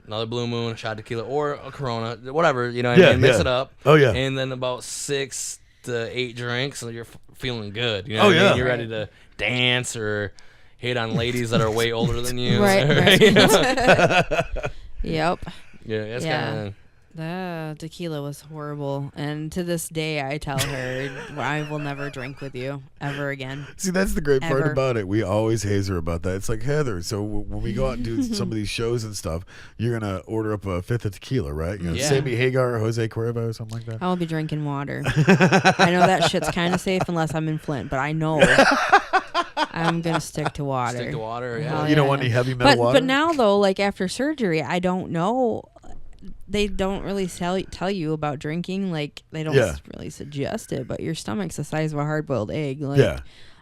Speaker 3: another Blue Moon, a shot of tequila, or a Corona, whatever, you know what I mean? Mix it up.
Speaker 2: Oh, yeah.
Speaker 3: And then about 6 to 8 drinks, so you're feeling good. You know
Speaker 2: Oh,
Speaker 3: what I mean?
Speaker 2: yeah.
Speaker 3: You're ready to dance or hit on ladies that are way older than you.
Speaker 1: Right.
Speaker 3: You know?
Speaker 1: Yep.
Speaker 3: Yeah, that's
Speaker 1: Yeah.
Speaker 3: kind of...
Speaker 1: The tequila was horrible, and to this day, I tell her I will never drink with you ever again.
Speaker 2: See, that's the great part
Speaker 1: Ever.
Speaker 2: about it. We always haze her about that. It's like, Heather, so when we go out and do some of these shows and stuff, you're going to order up a fifth of tequila, right?
Speaker 3: Yeah.
Speaker 2: Sammy Hagar or Jose Cuervo or something like that.
Speaker 1: I will be drinking water. I know that shit's kind of safe unless I'm in Flint, but I know I'm gonna stick to water.
Speaker 3: Stick to water, yeah.
Speaker 1: Hell
Speaker 2: You don't
Speaker 1: yeah.
Speaker 2: want any heavy metal water?
Speaker 1: But now though, like after surgery, I don't know. They don't really tell you about drinking. Like they don't
Speaker 2: Yeah.
Speaker 1: really suggest it. But your stomach's the size of a hard-boiled egg. Like,
Speaker 2: Yeah.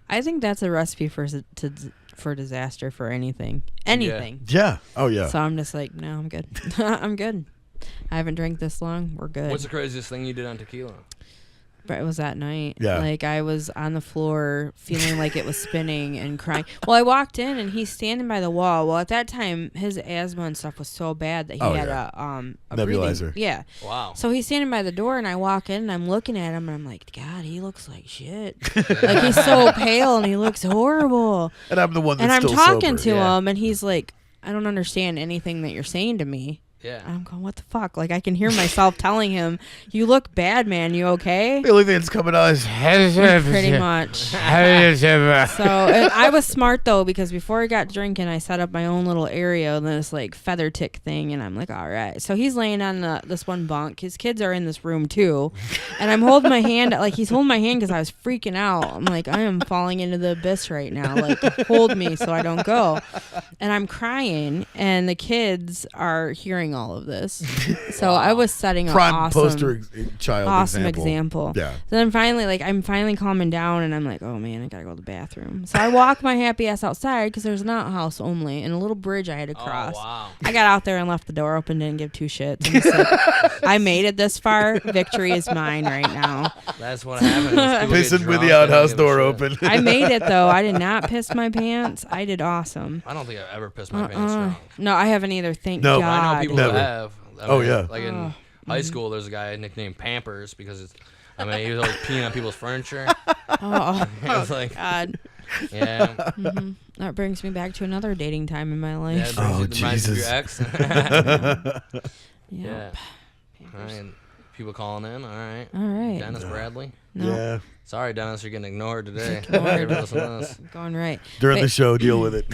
Speaker 1: I think that's a recipe for disaster for anything. Anything.
Speaker 2: Yeah. Oh, yeah.
Speaker 1: So I'm just like, no, I'm good. I'm good. I haven't drank this long. We're good.
Speaker 3: What's the craziest thing you did on tequila?
Speaker 1: But it was that night.
Speaker 2: Yeah.
Speaker 1: Like I was on the floor feeling like it was spinning and crying. Well, I walked in and he's standing by the wall. Well, at that time his asthma and stuff was so bad that he
Speaker 2: Oh,
Speaker 1: had
Speaker 2: yeah.
Speaker 1: a
Speaker 2: Nebulizer.
Speaker 1: breathing. Yeah.
Speaker 3: Wow.
Speaker 1: So he's standing by the door and I walk in and I'm looking at him and I'm like, God, he looks like shit. Like he's so pale and he looks horrible.
Speaker 2: And I'm the one that's
Speaker 1: And I'm
Speaker 2: still
Speaker 1: talking
Speaker 2: sober.
Speaker 1: to
Speaker 3: Yeah.
Speaker 1: him and he's like, I don't understand anything that you're saying to me.
Speaker 3: Yeah.
Speaker 1: I'm going, what the fuck? Like I can hear myself telling him, you look bad, man. You okay?
Speaker 2: The only thing that's coming out is
Speaker 1: Pretty much. So I was smart though because before I got drinking, I set up my own little area and this like feather tick thing, and I'm like, all right. So he's laying on this one bunk. His kids are in this room too, and I'm holding my hand. Like he's holding my hand because I was freaking out. I'm like, I am falling into the abyss right now. Like hold me so I don't go. And I'm crying, and the kids are hearing all of this. So I was setting up
Speaker 2: prime
Speaker 1: awesome.
Speaker 2: poster child
Speaker 1: Awesome example.
Speaker 2: Yeah.
Speaker 1: Then finally, like, I'm finally calming down, and I'm like, oh man, I gotta go to the bathroom. So I walk my happy ass outside because there's an outhouse only and a little bridge I had to cross.
Speaker 3: Oh, wow.
Speaker 1: I got out there and left the door open, didn't give two shits. I'm just like, I made it this far. Victory is mine right now.
Speaker 3: That's what happened. is people get
Speaker 2: Pissing with
Speaker 3: drunk,
Speaker 2: the
Speaker 3: they don't
Speaker 2: outhouse
Speaker 3: give a
Speaker 2: door
Speaker 3: shit.
Speaker 2: open.
Speaker 1: I made it though. I did not piss my pants. I did awesome.
Speaker 3: I don't think I've ever pissed my pants drunk.
Speaker 1: No, I haven't either. Thank
Speaker 2: No.
Speaker 3: But I know
Speaker 1: God.
Speaker 3: people
Speaker 2: Never.
Speaker 3: who have. I
Speaker 2: Oh,
Speaker 3: mean,
Speaker 2: yeah.
Speaker 3: Like in high school, there's a guy nicknamed Pampers because I mean, he was always peeing on people's furniture.
Speaker 1: Oh,
Speaker 3: It was like,
Speaker 1: God.
Speaker 3: yeah.
Speaker 1: Hmm. That brings me back to another dating time in my
Speaker 3: Yeah,
Speaker 1: life.
Speaker 3: it
Speaker 2: Oh,
Speaker 3: reminds you of
Speaker 2: Jesus.
Speaker 3: your ex.
Speaker 1: Yep.
Speaker 3: Yeah. All right. People calling in. All right.
Speaker 1: All right.
Speaker 3: Dennis Bradley.
Speaker 1: No,
Speaker 2: Yeah.
Speaker 3: Sorry, Dennis, you're getting ignored today.
Speaker 1: Ignored.
Speaker 3: Give us this.
Speaker 1: going right.
Speaker 2: During
Speaker 1: But-
Speaker 2: the show, deal with it.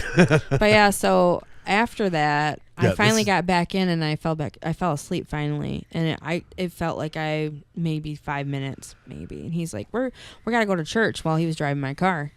Speaker 1: But yeah, so after that,
Speaker 2: Yeah,
Speaker 1: I finally
Speaker 2: this is-
Speaker 1: got back in and I fell asleep finally, and it felt like I maybe 5 minutes maybe, and he's like, we gotta go to church while he was driving my car.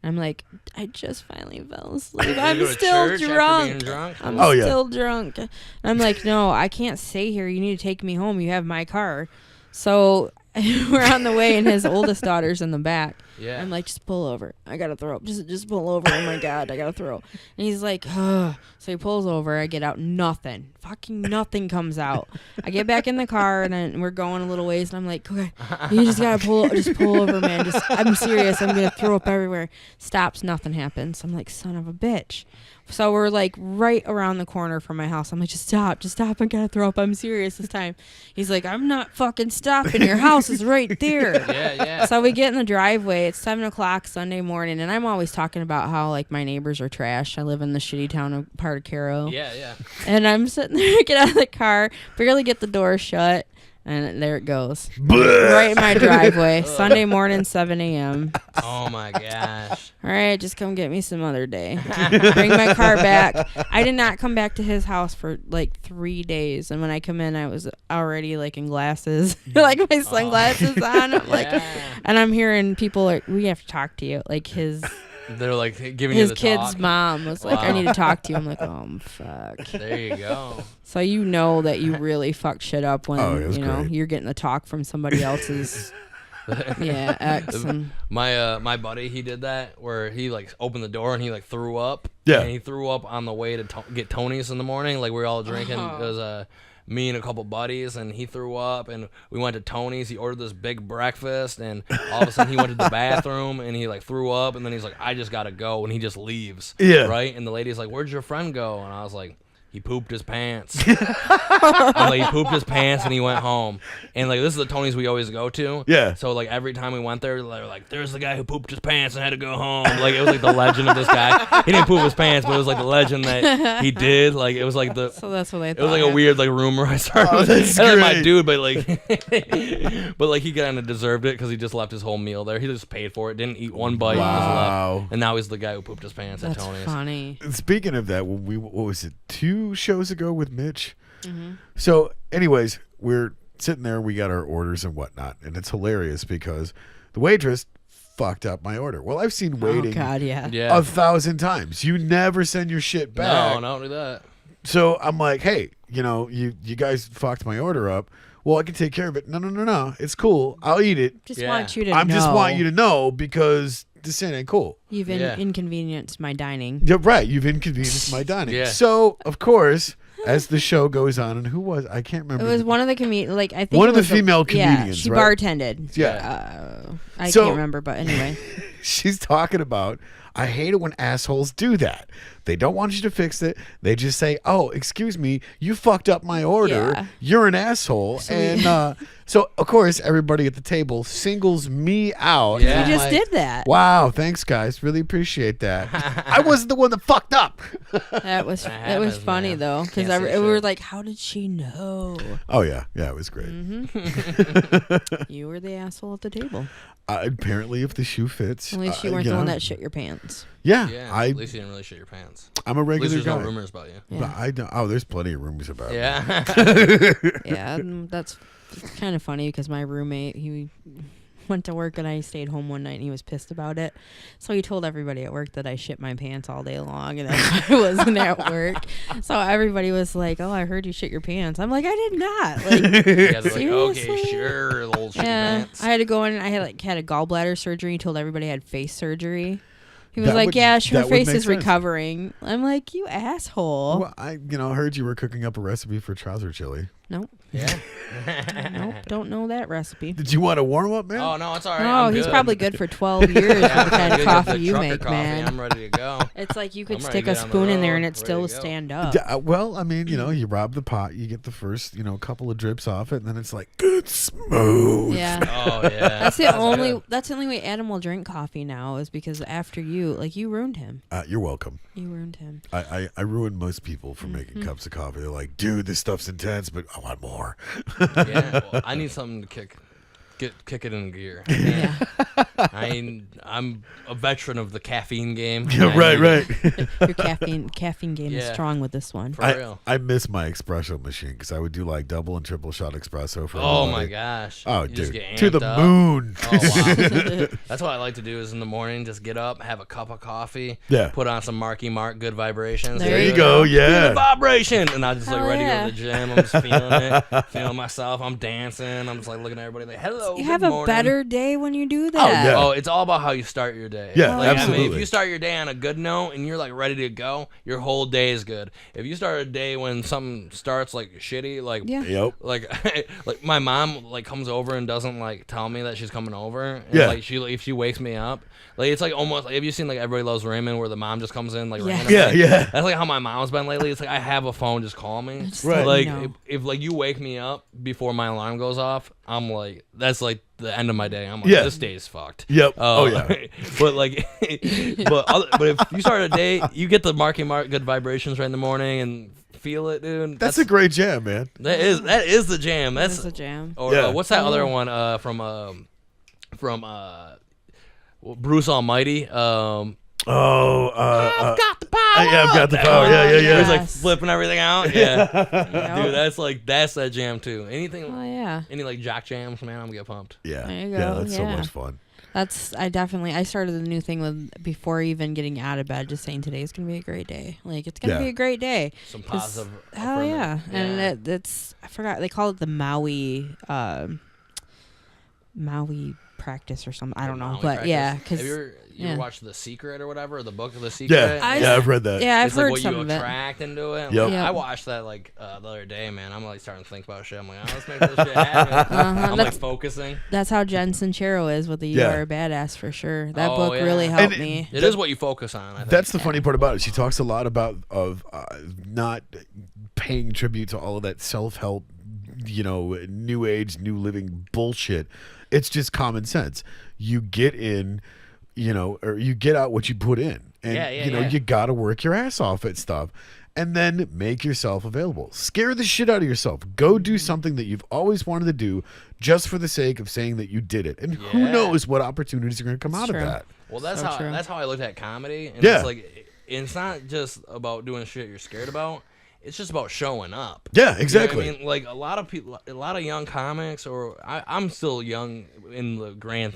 Speaker 1: I'm like, I just finally fell asleep.
Speaker 3: You
Speaker 1: I'm
Speaker 3: go to
Speaker 1: still
Speaker 3: church after being
Speaker 1: drunk.
Speaker 3: drunk?
Speaker 1: I'm
Speaker 2: Oh, yeah.
Speaker 1: still drunk. And I'm like, no, I can't stay here. You need to take me home. You have my car. So we're on the way, and his oldest daughter's in the back.
Speaker 3: Yeah.
Speaker 1: I'm like, just pull over. I gotta throw up. Just pull over. Oh my God, I gotta throw up. And he's like, ugh. So he pulls over. I get out. Nothing. Fucking nothing comes out. I get back in the car, and then we're going a little ways, and I'm like, okay, you just gotta just pull over, man. I'm serious. I'm gonna throw up everywhere. Stops. Nothing happens. I'm like, son of a bitch. So we're like right around the corner from my house. I'm like, just stop. I gotta throw up. I'm serious this time. He's like, I'm not fucking stopping. Your house is right there.
Speaker 3: Yeah.
Speaker 1: So we get in the driveway. It's 7:00 Sunday morning, and I'm always talking about how like my neighbors are trash. I live in the shitty town of part of Caro,
Speaker 3: Yeah.
Speaker 1: and I'm sitting there, get out of the car, barely get the door shut, and there it goes, right in my driveway. Sunday morning, 7 a.m.
Speaker 3: Oh my gosh.
Speaker 1: All right, just come get me some other day. Bring my car back. I did not come back to his house for like 3 days, and when I come in, I was already like in glasses, like my sunglasses on. I'm like,
Speaker 3: Yeah.
Speaker 1: and I'm hearing people like, we have to talk to you. Like
Speaker 3: They're like giving you
Speaker 1: his
Speaker 3: the
Speaker 1: kid's
Speaker 3: talk.
Speaker 1: mom was like, I
Speaker 3: Wow.
Speaker 1: need to talk to you. I'm like, oh fuck.
Speaker 3: There you go.
Speaker 1: So you know that you really fucked shit up when
Speaker 2: Oh, it was
Speaker 1: you know
Speaker 2: great.
Speaker 1: you're getting the talk from somebody else's ex. And,
Speaker 3: My buddy, he did that where he like opened the door and he like threw up.
Speaker 2: Yeah.
Speaker 3: And he threw up on the way to get Tony's in the morning. Like we were all drinking. It was me and a couple buddies, and he threw up, and we went to Tony's. He ordered this big breakfast, and all of a sudden he went to the bathroom and he like threw up, and then he's like, I just gotta go, and he just leaves.
Speaker 2: Yeah.
Speaker 3: Right. And the lady's like, where'd your friend go? And I was like, he pooped his pants. And, like, he pooped his pants and he went home. And like this is the Tony's we always go to.
Speaker 2: Yeah.
Speaker 3: So like every time we went there, they were like, "There's the guy who pooped his pants and had to go home." Like it was like the legend of this guy. He didn't poop his pants, but it was like the legend that he did. Like it was like the.
Speaker 1: so that's what they thought.
Speaker 3: It was like a weird like rumor I started.
Speaker 2: Oh, that's
Speaker 3: and like my
Speaker 2: great.
Speaker 3: dude, but like, but like he kind of deserved it because he just left his whole meal there. He just paid for it, didn't eat one bite, and just
Speaker 2: Wow.
Speaker 3: left. And now he's the guy who pooped his pants
Speaker 1: That's
Speaker 3: at Tony's.
Speaker 1: funny.
Speaker 2: Speaking of that, when what was it, 2 shows ago with Mitch?
Speaker 1: Mm-hmm.
Speaker 2: So, anyways, we're sitting there, we got our orders and whatnot, and it's hilarious because the waitress fucked up my order. Well, I've seen waiting
Speaker 1: Oh God, yeah.
Speaker 3: Yeah.
Speaker 2: 1,000 times. You never send your shit back.
Speaker 3: No, don't do that.
Speaker 2: So I'm like, hey, you guys fucked my order up. Well, I can take care of it. No. It's cool. I'll eat it.
Speaker 1: Just
Speaker 3: Yeah.
Speaker 1: want you to
Speaker 2: I'm
Speaker 1: know.
Speaker 2: just want you to know because this ain't cool.
Speaker 1: You've
Speaker 3: Yeah.
Speaker 1: inconvenienced my dining.
Speaker 2: Yeah, right. You've inconvenienced my dining.
Speaker 3: Yeah.
Speaker 2: So, of course, as the show goes on, and who was I can't
Speaker 1: It
Speaker 2: remember.
Speaker 1: was
Speaker 2: the-
Speaker 1: one of the like I think
Speaker 2: One
Speaker 1: it
Speaker 2: of the
Speaker 1: was
Speaker 2: female
Speaker 1: Yeah,
Speaker 2: comedians,
Speaker 1: she
Speaker 2: right?
Speaker 1: bartended.
Speaker 2: Yeah.
Speaker 1: I
Speaker 2: So-
Speaker 1: can't remember, but anyway.
Speaker 2: She's talking about, I hate it when assholes do that. They don't want you to fix it. They just say, oh, excuse me, you fucked up my order.
Speaker 1: Yeah.
Speaker 2: You're an asshole.
Speaker 1: So
Speaker 2: and so, of course, everybody at the table singles me out.
Speaker 3: Yeah.
Speaker 2: And
Speaker 1: You
Speaker 2: I'm
Speaker 1: just
Speaker 2: like,
Speaker 1: did that.
Speaker 2: Wow, thanks, guys. Really appreciate that. I wasn't the one that fucked up.
Speaker 1: That was
Speaker 3: That
Speaker 1: it was
Speaker 3: happens,
Speaker 1: funny
Speaker 3: man.
Speaker 1: though, because
Speaker 3: Can't say
Speaker 1: we were
Speaker 3: shit.
Speaker 1: like, how did she know?
Speaker 2: Oh, yeah. Yeah, it was great.
Speaker 1: You were the asshole at the table.
Speaker 2: Apparently, if the shoe fits.
Speaker 1: At least you weren't the one that shit your pants.
Speaker 2: Yeah,
Speaker 3: Yeah.
Speaker 2: I,
Speaker 3: At least you didn't really shit your pants.
Speaker 2: I'm a
Speaker 3: At least
Speaker 2: regular
Speaker 3: there's
Speaker 2: guy.
Speaker 3: no rumors about you.
Speaker 2: But
Speaker 1: Yeah,
Speaker 2: I don't. Oh, there's plenty of rumors about me.
Speaker 3: Yeah.
Speaker 1: yeah, and that's kind of funny because my roommate he went to work and I stayed home one night and he was pissed about it. So he told everybody at work that I shit my pants all day long and that I wasn't at work. So everybody was like, "Oh, I heard you shit your pants." I'm like, "I did not." Like,
Speaker 3: Yeah, they're like, okay,
Speaker 1: Seriously?
Speaker 3: sure, little shitty
Speaker 1: yeah,
Speaker 3: pants.
Speaker 1: I had to go in and I had a gallbladder surgery. He told everybody I had face surgery. He was
Speaker 2: That
Speaker 1: like,
Speaker 2: would-
Speaker 1: "Yeah, her
Speaker 2: that would
Speaker 1: face
Speaker 2: make
Speaker 1: is
Speaker 2: sense.
Speaker 1: recovering." I'm like, "You asshole."
Speaker 2: Well, I heard you were cooking up a recipe for trouser chili.
Speaker 1: Nope.
Speaker 3: Yeah.
Speaker 1: Nope, don't know that recipe.
Speaker 2: Did you want to warm up, man?
Speaker 3: Oh no, it's all right.
Speaker 1: Oh,
Speaker 3: I'm
Speaker 1: he's
Speaker 3: good.
Speaker 1: probably good for 12 years with
Speaker 3: Yeah,
Speaker 1: the kind
Speaker 3: I'm
Speaker 1: of
Speaker 3: good with
Speaker 1: coffee
Speaker 3: the
Speaker 1: you
Speaker 3: trucker
Speaker 1: make,
Speaker 3: coffee.
Speaker 1: man.
Speaker 3: I'm ready to go.
Speaker 1: It's like you could
Speaker 3: I'm ready
Speaker 1: stick
Speaker 3: to
Speaker 1: a
Speaker 3: get on the
Speaker 1: spoon in there
Speaker 3: road,
Speaker 1: and it
Speaker 3: ready
Speaker 1: still
Speaker 3: to go.
Speaker 1: stand up.
Speaker 2: Well, I mean, you rob the pot, you get the first, couple of drips off it, and then it's like good smooth.
Speaker 1: Yeah.
Speaker 3: Oh yeah.
Speaker 1: That's the
Speaker 3: good.
Speaker 1: only way Adam will drink coffee now is because after you ruined him.
Speaker 2: You're welcome.
Speaker 1: You ruined him.
Speaker 2: I ruin most people for making cups of coffee. They're like, dude, this stuff's intense, but I want more.
Speaker 3: Yeah, well, I need something to kick it in gear.
Speaker 1: Yeah.
Speaker 3: I'm a veteran of the caffeine game.
Speaker 2: Yeah, right.
Speaker 1: Your caffeine game is
Speaker 3: Yeah.
Speaker 1: strong with this one.
Speaker 3: For real.
Speaker 2: I miss my espresso machine because I would do like double and triple shot espresso for
Speaker 3: Oh
Speaker 2: everybody.
Speaker 3: my gosh.
Speaker 2: Oh,
Speaker 3: You just
Speaker 2: dude,
Speaker 3: get
Speaker 2: to the
Speaker 3: amped up.
Speaker 2: moon.
Speaker 3: Oh wow. That's what I like to do is in the morning just get up, have a cup of coffee,
Speaker 2: Yeah.
Speaker 3: put on some Marky Mark Good Vibrations.
Speaker 1: There
Speaker 2: There you
Speaker 1: you
Speaker 2: go.
Speaker 3: Good
Speaker 2: Yeah.
Speaker 3: vibration, and I just like
Speaker 1: Hell
Speaker 3: ready
Speaker 1: yeah.
Speaker 3: to go to the gym. I'm just feeling it, feeling myself. I'm dancing. I'm just like looking at everybody like, hello.
Speaker 1: You
Speaker 3: good
Speaker 1: have a
Speaker 3: morning.
Speaker 1: better day when you do that.
Speaker 2: yeah.
Speaker 3: Oh, it's all about how you start your day.
Speaker 2: Yeah,
Speaker 3: like, I mean,
Speaker 2: absolutely.
Speaker 3: if you start your day on a good note and you're like ready to go, your whole day is good. If you start a day when something starts like shitty, like
Speaker 1: Yeah.
Speaker 2: Yep.
Speaker 3: like my mom like comes over and doesn't like tell me that she's coming over. And,
Speaker 2: Yeah.
Speaker 3: Like if she wakes me up, like it's like almost like have you seen like Everybody Loves Raymond where the mom just comes in like
Speaker 1: Yeah.
Speaker 3: randomly?
Speaker 2: Yeah.
Speaker 3: That's like how my mom's been lately. It's like I have a phone, just call me.
Speaker 1: Just
Speaker 2: Right.
Speaker 1: let me
Speaker 3: Like
Speaker 1: know.
Speaker 3: if like you wake me up before my alarm goes off, I'm like that's like the end of my day. I'm like
Speaker 2: Yeah.
Speaker 3: this day is fucked.
Speaker 2: Yep. Oh, yeah.
Speaker 3: but like, but if you start a day, you get the Marky Mark Good Vibrations right in the morning and feel it, dude.
Speaker 2: That's a great jam, man.
Speaker 3: that is the jam.
Speaker 1: This
Speaker 3: That's
Speaker 1: is a jam.
Speaker 3: or
Speaker 2: Yeah.
Speaker 3: what's that other one from Bruce Almighty?
Speaker 2: Oh,
Speaker 3: I've got the power.
Speaker 2: I've got the
Speaker 3: That
Speaker 2: power.
Speaker 3: one.
Speaker 2: Yeah.
Speaker 3: He's like
Speaker 1: Yes.
Speaker 3: flipping everything out. Yeah,
Speaker 1: Yep.
Speaker 3: dude, that's that jam too. Anything,
Speaker 1: Oh yeah.
Speaker 3: any like jock jams, man, I'm gonna get pumped.
Speaker 2: Yeah.
Speaker 1: There you
Speaker 2: Yeah,
Speaker 1: go,
Speaker 2: that's so
Speaker 1: yeah.
Speaker 2: much fun.
Speaker 1: I started the new thing with before even getting out of bed, just saying today's gonna be a great day. Like it's gonna
Speaker 2: Yeah.
Speaker 1: be a great day.
Speaker 3: Some
Speaker 1: 'Cause-
Speaker 3: positive.
Speaker 1: Hell yeah.
Speaker 3: affirmative.
Speaker 1: And it's I forgot they call it the Maui practice or something. I don't know,
Speaker 3: Maui
Speaker 1: but
Speaker 3: practice.
Speaker 1: yeah, because
Speaker 3: have you ever
Speaker 1: yeah.
Speaker 3: watched The Secret or whatever, the book of The Secret?
Speaker 2: Yeah. I've read that.
Speaker 1: yeah, I've
Speaker 3: It's like
Speaker 1: heard
Speaker 3: what
Speaker 1: some
Speaker 3: you
Speaker 1: of it.
Speaker 3: attract into it.
Speaker 2: Yep.
Speaker 3: Like,
Speaker 1: Yep.
Speaker 3: I watched that like the other day, man. I'm like starting to think about shit. I'm like, oh, let's make this shit happen. I'm like
Speaker 1: That's-
Speaker 3: focusing.
Speaker 1: That's how Jen Sincero is with the You
Speaker 2: Yeah.
Speaker 1: Are a Badass for sure. That
Speaker 3: Oh,
Speaker 1: book
Speaker 3: yeah.
Speaker 1: really helped
Speaker 2: And
Speaker 1: me.
Speaker 3: It is what you focus on. I think.
Speaker 2: That's the funny part about it. She talks a lot about not paying tribute to all of that self-help, new age, new living bullshit. It's just common sense. You get in, or you get out what you put in. And,
Speaker 3: Yeah.
Speaker 2: you got to work your ass off at stuff. And then make yourself available. Scare the shit out of yourself. Go do something that you've always wanted to do just for the sake of saying that you did it. And who
Speaker 3: Yeah.
Speaker 2: knows what opportunities are going to come out
Speaker 1: true.
Speaker 2: of that.
Speaker 3: Well, that's
Speaker 1: So
Speaker 3: how
Speaker 1: true.
Speaker 3: that's how I looked at comedy. And
Speaker 2: Yeah.
Speaker 3: it's like it's not just about doing shit you're scared about. It's just about showing up.
Speaker 2: Yeah,
Speaker 3: You know what
Speaker 2: exactly.
Speaker 3: I mean, like a lot of people, a lot of young comics, or I'm still young in the grand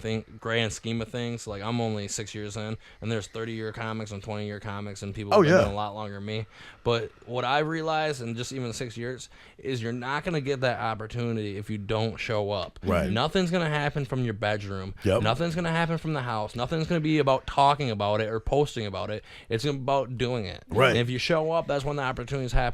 Speaker 3: scheme of things. Like I'm only 6 years in, and there's 30-year comics and 20-year comics, and people
Speaker 2: Oh,
Speaker 3: have been
Speaker 2: yeah.
Speaker 3: doing a lot longer than me. But what I realized in just even 6 years is you're not gonna get that opportunity if you don't show up.
Speaker 2: Right.
Speaker 3: Nothing's gonna happen from your bedroom.
Speaker 2: Yep.
Speaker 3: Nothing's gonna happen from the house. Nothing's gonna be about talking about it or posting about it. It's about doing it.
Speaker 2: Right.
Speaker 3: And if you show up, that's when the opportunities happen.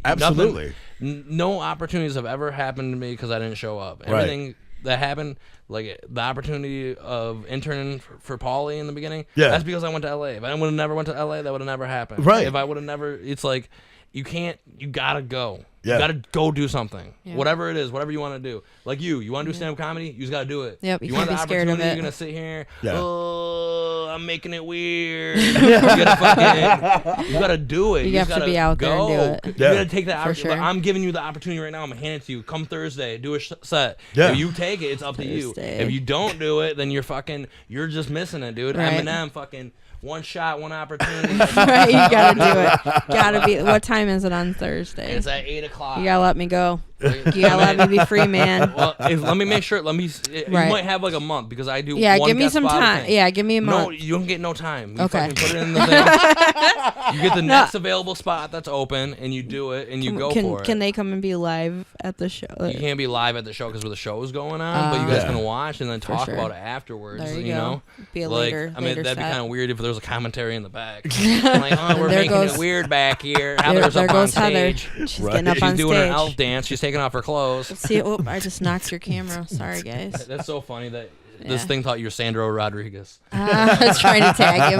Speaker 2: Absolutely.
Speaker 3: No opportunities have ever happened to me because I didn't show up.
Speaker 2: Right.
Speaker 3: Everything that happened, like the opportunity of interning for Pauly in the beginning,
Speaker 2: Yeah.
Speaker 3: that's because I went to LA. If I would have never went to LA, that would have never happened.
Speaker 2: Right.
Speaker 3: If I would have never, it's like you gotta go.
Speaker 2: Yeah.
Speaker 3: You gotta go do something.
Speaker 1: Yeah.
Speaker 3: Whatever it is, whatever you want to do. Like you want to do stand-up comedy, you just gotta do it.
Speaker 1: Yep, you
Speaker 3: want
Speaker 1: can't
Speaker 3: the
Speaker 1: be scared of
Speaker 3: opportunity,
Speaker 1: it.
Speaker 3: you're gonna sit here.
Speaker 2: Yeah.
Speaker 3: Oh, I'm making it weird. you gotta do it.
Speaker 1: You
Speaker 3: just
Speaker 1: have to
Speaker 3: gotta
Speaker 1: be out there and do
Speaker 3: go.
Speaker 1: it.
Speaker 3: You
Speaker 2: Yeah.
Speaker 3: gotta take that
Speaker 1: For
Speaker 3: opportunity.
Speaker 1: sure.
Speaker 3: I'm giving you the opportunity right now. I'm gonna hand it to you. Come Thursday, do a set.
Speaker 2: Yeah.
Speaker 3: If you take it, it's up to you.
Speaker 1: Thursday.
Speaker 3: If you don't do it, then you're just missing it, dude.
Speaker 1: Right.
Speaker 3: Eminem fucking one shot, one opportunity.
Speaker 1: Right, you gotta do it. Gotta be. What time is it on Thursday?
Speaker 3: It's at 8:00.
Speaker 1: You gotta let me go. You gotta let me be free, man.
Speaker 3: Well, let me make sure. You
Speaker 1: Right.
Speaker 3: might have like a month because I do.
Speaker 1: Yeah,
Speaker 3: one
Speaker 1: give me
Speaker 3: guest
Speaker 1: some
Speaker 3: spot a
Speaker 1: time.
Speaker 3: thing.
Speaker 1: Yeah, give me a
Speaker 3: No,
Speaker 1: month.
Speaker 3: you don't get no time. You
Speaker 1: Okay.
Speaker 3: fucking put it in the thing. You get the next available spot that's open, and you do it, and you go for it.
Speaker 1: Can they come and be live at the show?
Speaker 3: You can't be live at the show because the show is going on, but you guys
Speaker 2: Yeah.
Speaker 3: can watch and then talk
Speaker 1: sure.
Speaker 3: about it afterwards.
Speaker 1: There you
Speaker 3: you
Speaker 1: go.
Speaker 3: know,
Speaker 1: Be a
Speaker 3: like
Speaker 1: later.
Speaker 3: I mean,
Speaker 1: later
Speaker 3: that'd be
Speaker 1: set.
Speaker 3: kind of weird if there was a commentary in the back. I'm like, oh, we're
Speaker 1: There
Speaker 3: making
Speaker 1: goes-
Speaker 3: it weird back here.
Speaker 1: There,
Speaker 3: Heather's
Speaker 1: there
Speaker 3: up on
Speaker 1: goes Heather.
Speaker 3: stage.
Speaker 1: She's
Speaker 2: Right.
Speaker 1: getting up on
Speaker 3: She's doing her
Speaker 1: stage.
Speaker 3: elf dance. She's taking off her clothes.
Speaker 1: See, I just knocked your camera. Sorry, guys.
Speaker 3: That's so funny that this
Speaker 1: Yeah.
Speaker 3: thing thought you were Sandro Rodriguez.
Speaker 1: I was trying to tag him.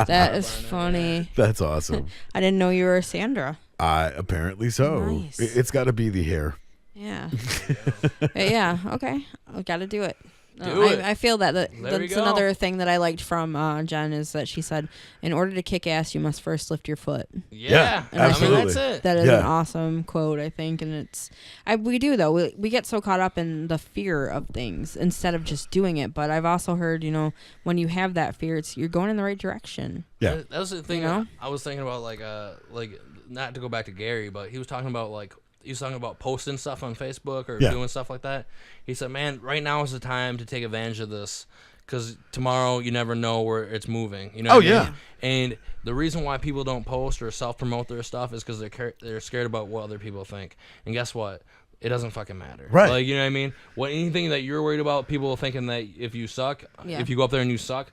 Speaker 1: That is funny.
Speaker 2: That's awesome.
Speaker 1: I didn't know you were Sandra.
Speaker 2: Apparently so.
Speaker 1: Nice.
Speaker 2: It's got to be the hair.
Speaker 1: Yeah. Yeah. Okay. I got to do it.
Speaker 3: Do it.
Speaker 1: I feel that
Speaker 3: There we
Speaker 1: that's
Speaker 3: go.
Speaker 1: another thing that I liked from Jen is that she said, in order to kick ass, you must first lift your foot.
Speaker 3: Yeah,
Speaker 1: And I feel
Speaker 3: that's it.
Speaker 1: That is
Speaker 2: Yeah.
Speaker 1: an awesome quote, I think, and we do though. We get so caught up in the fear of things instead of just doing it. But I've also heard, when you have that fear, you're going in the right direction.
Speaker 2: Yeah.
Speaker 3: That was the thing.
Speaker 1: You know?
Speaker 3: I was thinking about like not to go back to Gary, but he was talking about posting stuff on Facebook or
Speaker 2: Yeah.
Speaker 3: doing stuff like that. He said, "Man, right now is the time to take advantage of this, because tomorrow you never know where it's moving." You know?
Speaker 2: Oh,
Speaker 3: what I mean?
Speaker 2: yeah.
Speaker 3: And the reason why people don't post or self-promote their stuff is because they're scared about what other people think. And guess what? It doesn't fucking matter.
Speaker 2: Right.
Speaker 3: Like, you know what I mean? Anything that you're worried about, people thinking that if you suck,
Speaker 1: Yeah.
Speaker 3: if you go up there and you suck,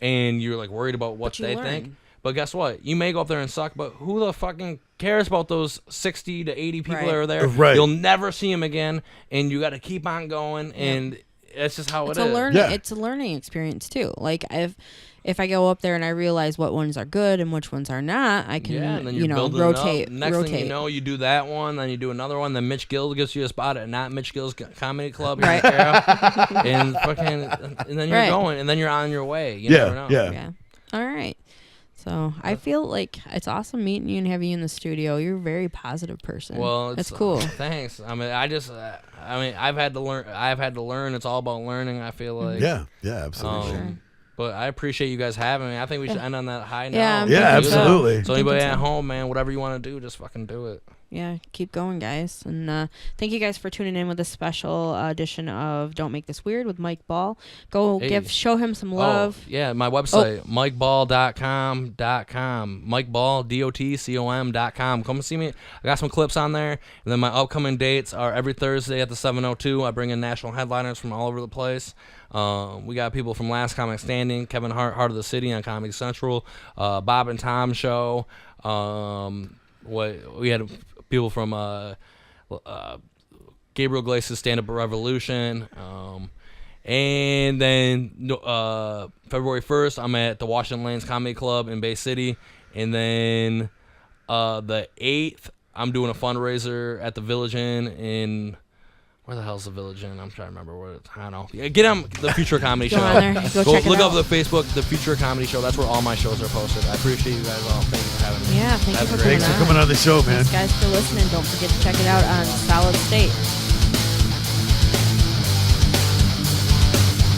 Speaker 3: and you're like worried about what
Speaker 1: But you
Speaker 3: they
Speaker 1: learn.
Speaker 3: think. But guess what? You may go up there and suck, but who the fucking cares about those 60 to 80 people
Speaker 1: Right.
Speaker 3: that are there?
Speaker 2: Right.
Speaker 3: You'll never see them again, and you got to keep on going, and that's just how
Speaker 1: It's
Speaker 3: it
Speaker 1: a
Speaker 3: is.
Speaker 1: learning.
Speaker 2: Yeah.
Speaker 1: It's a learning experience too. Like if I go up there and I realize what ones are good and which ones are not, I can
Speaker 3: Yeah, and then you're building
Speaker 1: rotate.
Speaker 3: it up. Next
Speaker 1: rotate.
Speaker 3: thing you know, you do that one, then you do another one, then Mitch Gill gets you a spot at Not Mitch Gill's Comedy Club, here in
Speaker 1: Right.
Speaker 3: Carroll, and then you're
Speaker 1: Right.
Speaker 3: going, and then you're on your way. You
Speaker 2: Yeah,
Speaker 3: never know.
Speaker 2: yeah.
Speaker 1: Yeah. All right. So I feel like it's awesome meeting you and having you in the studio. You're a very positive person.
Speaker 3: Well,
Speaker 1: that's cool.
Speaker 3: Thanks. I mean, I've had to learn. It's all about learning. I feel like.
Speaker 2: Yeah. Yeah. Absolutely.
Speaker 1: Sure.
Speaker 3: But I appreciate you guys having me. I think we should end on that high note.
Speaker 1: Yeah, I'm
Speaker 2: Yeah,
Speaker 1: thinking so.
Speaker 2: absolutely.
Speaker 3: So anybody
Speaker 1: Thinking
Speaker 3: at
Speaker 1: so.
Speaker 3: home, man, whatever you want to do, just fucking do it.
Speaker 1: Yeah, keep going, guys. And thank you guys for tuning in with this special edition of Don't Make This Weird with Mike Ball. Go
Speaker 3: Hey.
Speaker 1: show him some love.
Speaker 3: Oh, yeah, my website, MikeBall.com. MikeBall, DOTCOM.com. Come see me. I got some clips on there. And then my upcoming dates are every Thursday at the 702. I bring in national headliners from all over the place. We got people from Last Comic Standing, Kevin Hart, Heart of the City on Comedy Central, Bob and Tom Show. We had people from Gabriel Glace's Stand Up Revolution. And then February 1st, I'm at the Washington Lanes Comedy Club in Bay City. And then the 8th, I'm doing a fundraiser at the Village Inn in... Where the hell's the Village Inn? I'm trying to remember where it's... I don't know. Yeah, get on the Future Comedy
Speaker 1: Go
Speaker 3: Show.
Speaker 1: on there. Go check it
Speaker 3: look
Speaker 1: out.
Speaker 3: up the Facebook, the Future Comedy Show. That's where all my shows are posted. I appreciate you guys all. Thank you for having me.
Speaker 1: Yeah, thank you
Speaker 3: Have a
Speaker 1: for
Speaker 3: great
Speaker 1: coming
Speaker 2: Thanks for
Speaker 1: on.
Speaker 2: coming on the show, man.
Speaker 1: Thanks, guys, for listening. Don't forget to check it out on Solid State.